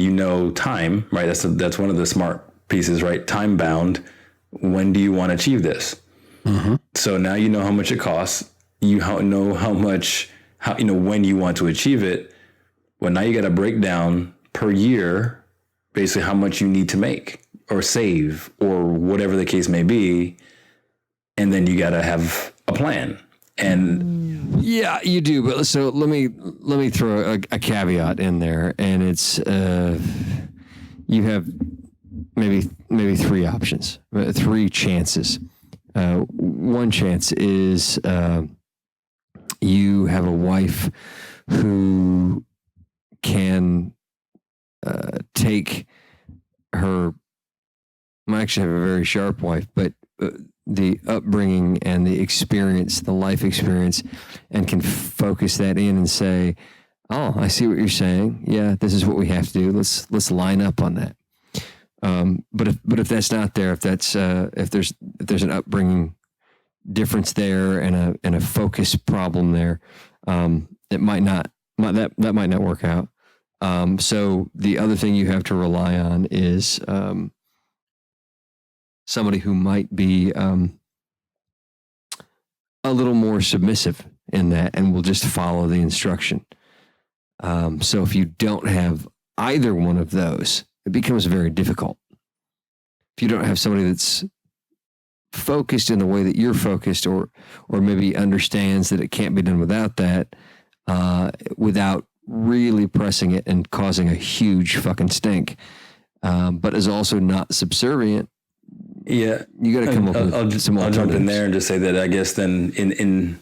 time, right? That's one of the smart pieces, right? Time bound. When do you want to achieve this? So now you know how much it costs. You know how much, when you want to achieve it. Well, now you got to break down per year, basically how much you need to make or save or whatever the case may be. And then you got to have a plan. And yeah, you do. But so let me throw a caveat in there, and it's you have maybe three options, three chances. One chance is you have a wife who can take her. I actually have a very sharp wife, but the upbringing and the experience, the life experience, and can focus that in and say, "Oh, I see what you're saying. Yeah, this is what we have to do. Let's line up on that." But if that's not there, if there's an upbringing difference there and a focus problem there, it might not work out. So the other thing you have to rely on is somebody who might be a little more submissive in that and will just follow the instruction. So if you don't have either one of those, it becomes very difficult. If you don't have somebody that's focused in the way that you're focused, or maybe understands that it can't be done without that, without really pressing it and causing a huge fucking stink, but is also not subservient. Yeah, you got to come up with some alternatives. I'll jump in there and just say that I guess then in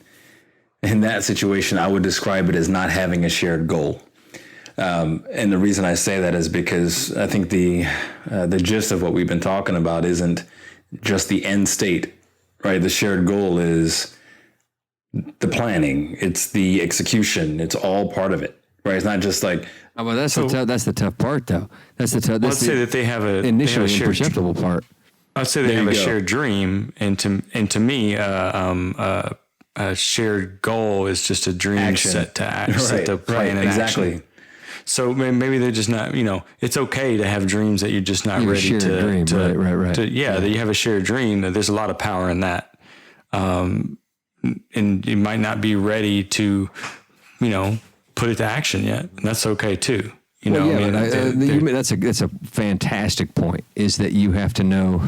that situation, I would describe it as not having a shared goal. And the reason I say that is because I think the gist of what we've been talking about isn't just the end state, right? The shared goal is the planning, it's the execution, it's all part of it, right? It's not just like. Oh, well, that's the tough part, though. That's the tough. Let's say that they have a initially imperceptible part. I'd say they have a shared dream, and to me, a shared goal is just a dream set to plan in action. So maybe they're just not, it's okay to have dreams that you're just not ready to. Dream. Right. That you have a shared dream. There's a lot of power in that, and you might not be ready to, put it to action yet, and that's okay too. That's a fantastic point, is that you have to know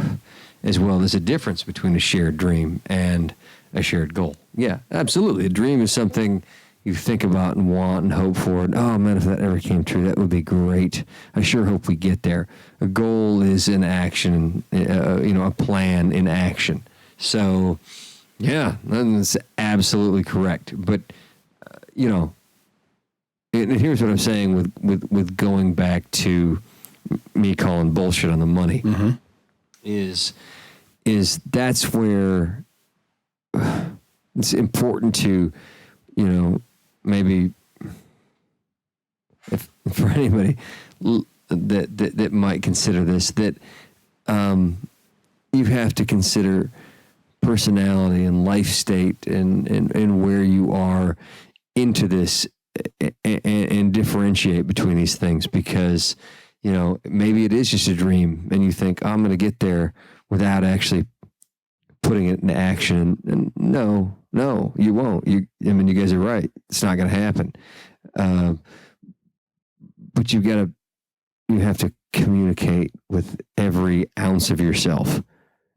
as well. There's a difference between a shared dream and a shared goal. Yeah, absolutely. A dream is something you think about and want and hope for. And, oh man, if that ever came true, that would be great. I sure hope we get there. A goal is an action, a plan in action. So yeah, that's absolutely correct. But, and here's what I'm saying with going back to me calling bullshit on the money, is that's where it's important to, maybe if for anybody that might consider this, that you have to consider personality and life state and where you are into this, and differentiate between these things, because maybe it is just a dream and you think, oh, I'm going to get there without actually putting it into action. And no, you won't. You guys are right. It's not going to happen. But you have to communicate with every ounce of yourself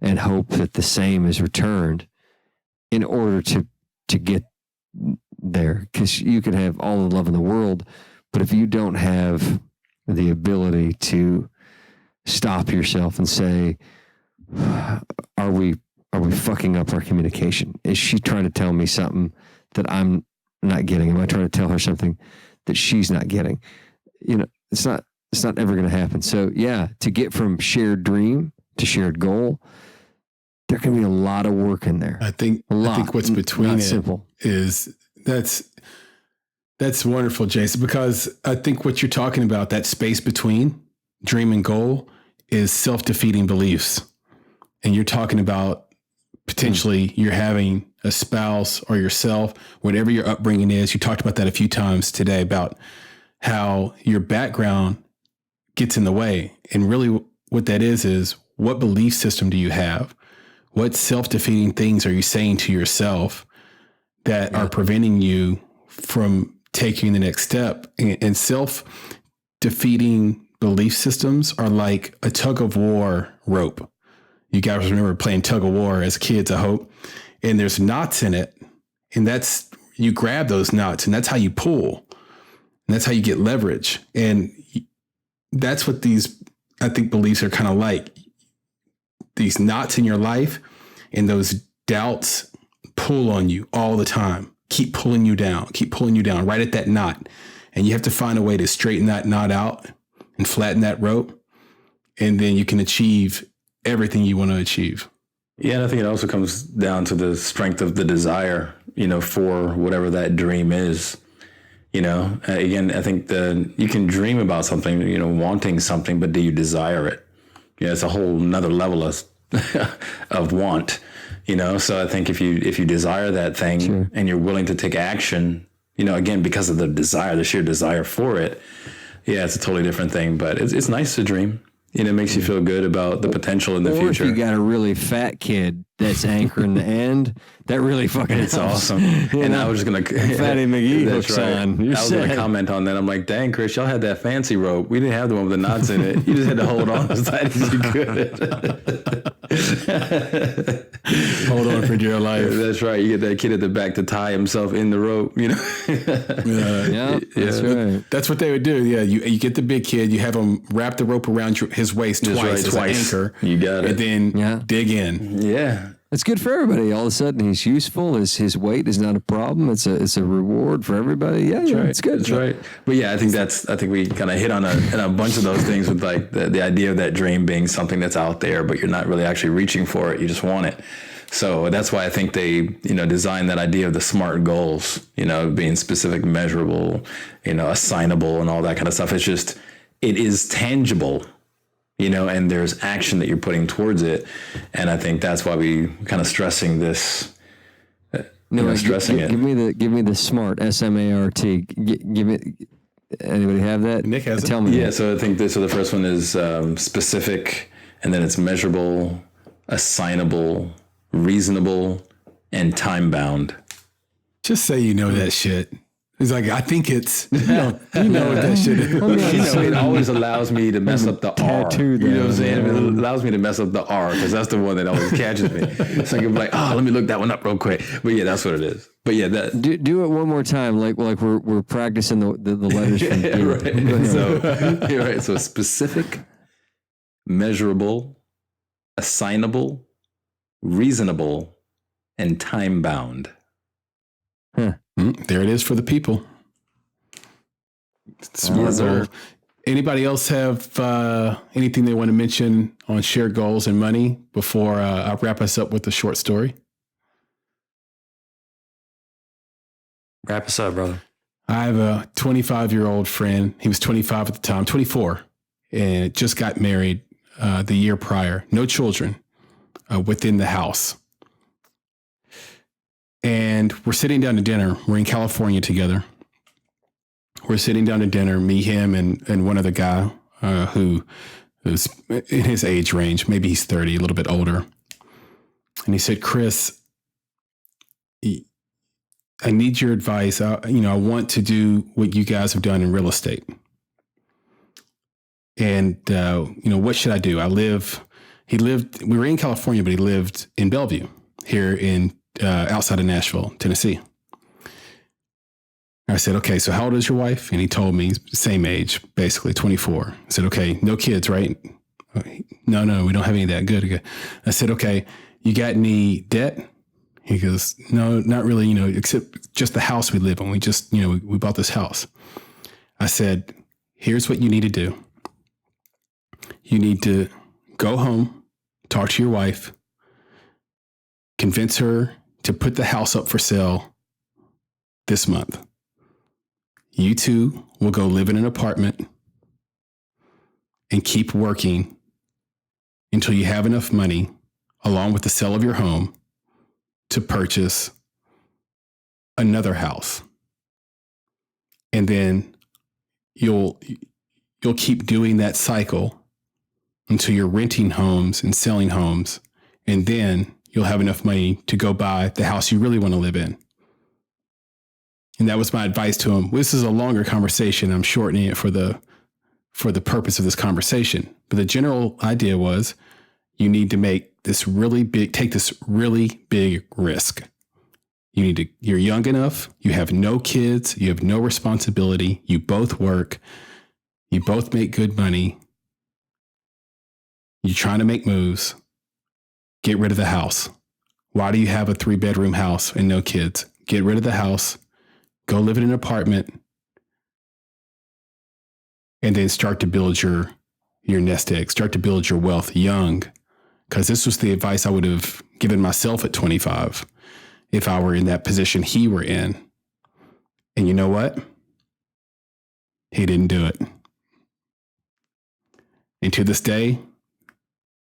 and hope that the same is returned in order to get there. Because you can have all the love in the world, but if you don't have the ability to stop yourself and say, are we fucking up our communication? Is she trying to tell me something that I'm not getting? Am I trying to tell her something that she's not getting? It's not ever going to happen. So yeah, to get from shared dream to shared goal, there can be a lot of work in there. I think what's between it simple. is that's wonderful, Jason, because I think what you're talking about, that space between dream and goal, is self-defeating beliefs. And you're talking about potentially you're having a spouse or yourself, whatever your upbringing is. You talked about that a few times today, about how your background gets in the way. And really what that is what belief system do you have? What self-defeating things are you saying to yourself that are preventing you from taking the next step? And self-defeating belief systems are like a tug of war rope. You guys remember playing tug of war as kids, I hope. And there's knots in it. And that's, you grab those knots and that's how you pull. And that's how you get leverage. And that's what these, I think, beliefs are kind of like. These knots in your life and those doubts pull on you all the time. Keep pulling you down right at that knot. And you have to find a way to straighten that knot out and flatten that rope. And then you can achieve everything you want to achieve. Yeah, and I think it also comes down to the strength of the desire, for whatever that dream is. Again, I think you can dream about something, wanting something, but do you desire it? It's a whole nother level of want, So I think if you desire that thing sure. and you're willing to take action, again, because of the desire, the sheer desire for it, yeah, it's a totally different thing. But it's nice to dream. It makes you feel good about the potential in the future. Or if you got a really fat kid that's anchoring the end, that really fucking it's awesome. And I was just going to... Fatty McGee hooks on. I was going to comment on that. I'm like, dang, Chris, y'all had that fancy rope. We didn't have the one with the knots in it. You just had to hold on as tight as you could. Hold on for dear life. That's right. You get that kid at the back to tie himself in the rope, Yeah, that's right. That's what they would do. Yeah, you get the big kid, you have him wrap the rope around his waist twice as an anchor. You got it. And then dig in. Yeah. It's good for everybody. All of a sudden, he's useful. His weight is not a problem. It's a reward for everybody. Yeah, right. It's good. That's right. But yeah, I think we kind of hit on a bunch of those things with like the idea of that dream being something that's out there, but you're not really actually reaching for it. You just want it. So that's why I think they, designed that idea of the SMART goals, being specific, measurable, assignable and all that kind of stuff. It's just, it is tangible. And there's action that you're putting towards it. And I think that's why we kind of stressing this, stressing it. Give me the SMART, S-M-A-R-T. Give it, anybody have that? Nick has it. Tell me. Yeah. So I think the first one is specific, and then it's measurable, assignable, reasonable, and time bound. Just say that shit. He's like, I think it's, you know what that shit is. It always allows me to mess up the R. Tattoo, you know what I'm saying? It allows me to mess up the R because that's the one that always catches me. So I can be like, let me look that one up real quick. But yeah, that's what it is. But yeah, that do it one more time, like we're practicing the letters from right. So you're right. So specific, measurable, assignable, reasonable, and time bound. Huh. There it is for the people. Anybody else have anything they want to mention on shared goals and money before I wrap us up with a short story? Wrap us up, brother. I have a 25-year-old friend. He was 25 at the time, 24, and just got married the year prior. No children within the house. And we're sitting down to dinner. We're in California together. We're sitting down to dinner, me, him, and one other guy who is in his age range. Maybe he's 30, a little bit older. And he said, Chris, I need your advice. I want to do what you guys have done in real estate. And, what should I do? We were in California, but he lived in Bellevue here in outside of Nashville, Tennessee. I said, okay, so how old is your wife? And he told me same age, basically 24. I said, okay, no kids, right? No, we don't have any of that. Good. I said, okay, you got any debt? He goes, no, not really, except just the house we live in. We just, we bought this house. I said, here's what you need to do. You need to go home, talk to your wife, convince her to put the house up for sale this month. You two will go live in an apartment and keep working until you have enough money, along with the sale of your home, to purchase another house. And then you'll keep doing that cycle until you're renting homes and selling homes. And then you'll have enough money to go buy the house you really want to live in. And that was my advice to him. This is a longer conversation. I'm shortening it for the purpose of this conversation. But the general idea was you need to take this really big risk. You're young enough. You have no kids. You have no responsibility. You both work. You both make good money. You're trying to make moves. Get rid of the house. Why do you have a 3-bedroom house and no kids? Get rid of the house. Go live in an apartment. And then start to build your nest egg. Start to build your wealth young. Because this was the advice I would have given myself at 25 if I were in that position he were in. And you know what? He didn't do it. And to this day,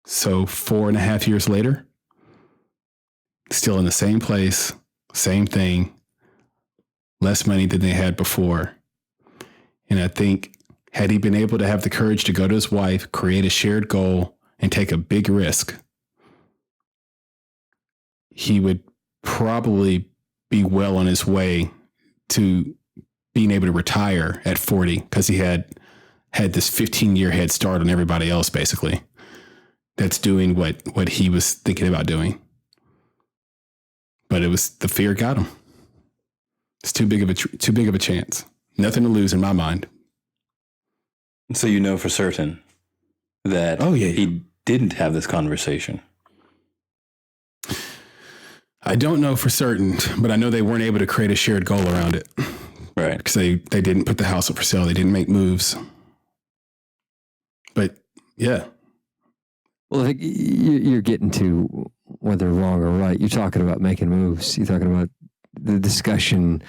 so 4.5 years later, still in the same place, same thing, less money than they had before. And I think had he been able to have the courage to go to his wife, create a shared goal, and take a big risk, he would probably be well on his way to being able to retire at 40 because he had this 15-year head start on everybody else, basically, that's doing what he was thinking about doing. But it was the fear got him. It's too big of a chance. Nothing to lose in my mind. So you know for certain that he didn't have this conversation. I don't know for certain, but I know they weren't able to create a shared goal around it. Right. Because they didn't put the house up for sale. They didn't make moves. But yeah. Well, I think you're getting to whether wrong or right. You're talking about making moves. You're talking about the discussion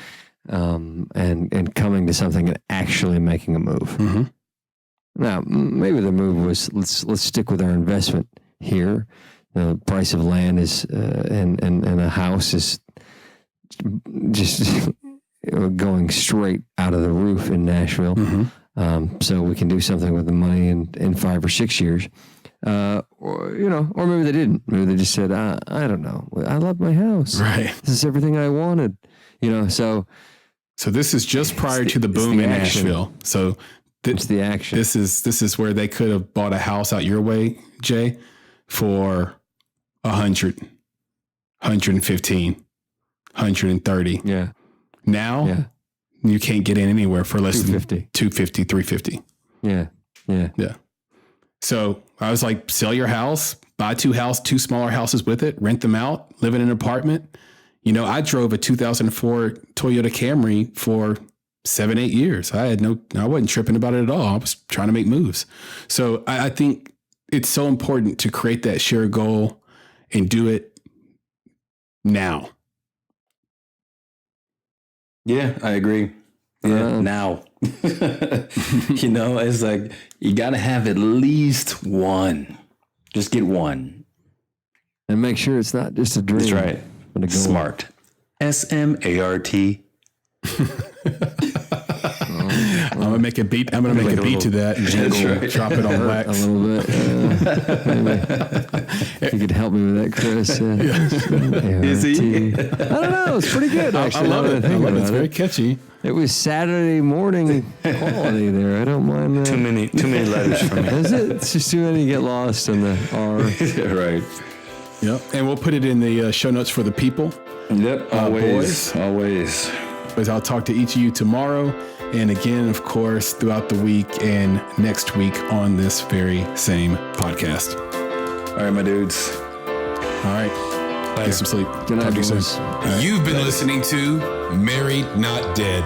and coming to something and actually making a move. Mm-hmm. Now, maybe the move was let's stick with our investment here. The price of land is and a house is just going straight out of the roof in Nashville. Mm-hmm. So we can do something with the money in 5 or 6 years. Or maybe they didn't. Maybe they just said, I don't know. I love my house. Right. This is everything I wanted. So this is just prior to the boom in Nashville. So it's the action. This is where they could have bought a house out your way, Jay, for 100, 115, 130. Yeah. Now you can't get in anywhere for less than 250, 350. Yeah. Yeah. So I was like, sell your house, buy 2 smaller houses with it, rent them out, live in an apartment. I drove a 2004 Toyota Camry for 7-8 years. I wasn't tripping about it at all. I was trying to make moves. So I think it's so important to create that shared goal and do it now. Yeah, I agree. Yeah, now. It's like you got to have at least one. Just get one. And make sure it's not just a dream. That's right. But a goal. Smart. SMART. I'm gonna make a beat. I'm gonna make a beat to that and drop it on wax a little bit. If you could help me with that, Chris. Is he? I don't know. It's pretty good. Actually, I love it. It's very catchy. It was Saturday morning quality there. I don't mind. Too many letters for me. Is it? It's just too many get lost in the R. Right. Yep. And we'll put it in the show notes for the people. Yep. Always. Always. But I'll talk to each of you tomorrow. And again, of course, throughout the week and next week on this very same podcast. All right, my dudes. All right. Get some sleep. Good night, Talk to you soon. boys. You've been listening to Married Not Dead.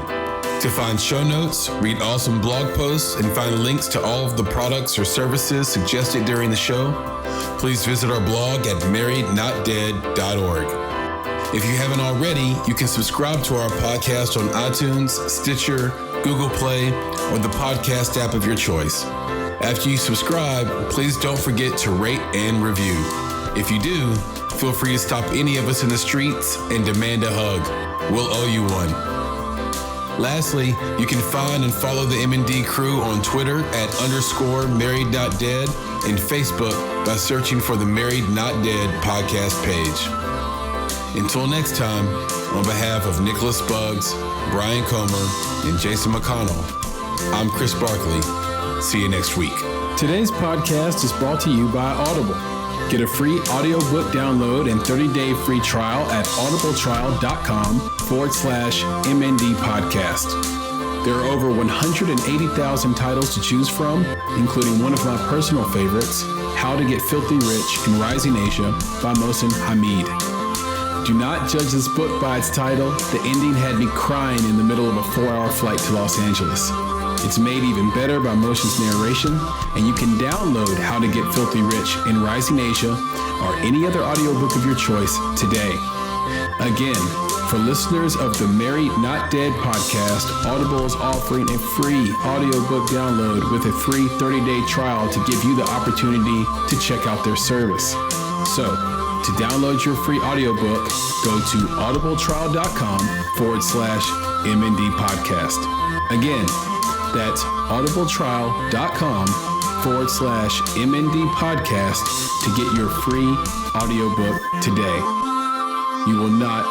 To find show notes, read awesome blog posts, and find links to all of the products or services suggested during the show, please visit our blog at marriednotdead.org. If you haven't already, you can subscribe to our podcast on iTunes, Stitcher, Google Play, or the podcast app of your choice. After you subscribe, please don't forget to rate and review. If you do, feel free to stop any of us in the streets and demand a hug. We'll owe you one. Lastly, you can find and follow the MND crew on Twitter at _married.dead and Facebook by searching for the Married Not Dead podcast page. Until next time, on behalf of Nicholas Buggs, Brian Comer, and Jason McConnell, I'm Chris Barkley. See you next week. Today's podcast is brought to you by Audible. Get a free audiobook download and 30-day free trial at audibletrial.com/MND podcast. There are over 180,000 titles to choose from, including one of my personal favorites, How to Get Filthy Rich in Rising Asia by Mohsin Hamid. Do not judge this book by its title. The ending had me crying in the middle of a 4-hour flight to Los Angeles. It's made even better by Mohsin's narration, and you can download How to Get Filthy Rich in Rising Asia or any other audiobook of your choice today. Again, for listeners of the Married Not Dead podcast, Audible is offering a free audiobook download with a free 30-day trial to give you the opportunity to check out their service. So, to download your free audiobook, go to audibletrial.com/MND podcast. Again, that's audibletrial.com/MND podcast to get your free audiobook today. You will not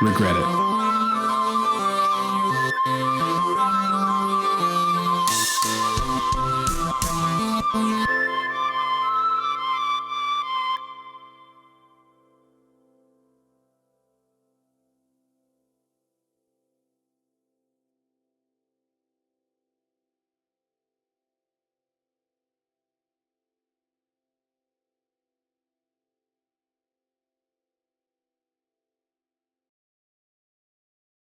regret it.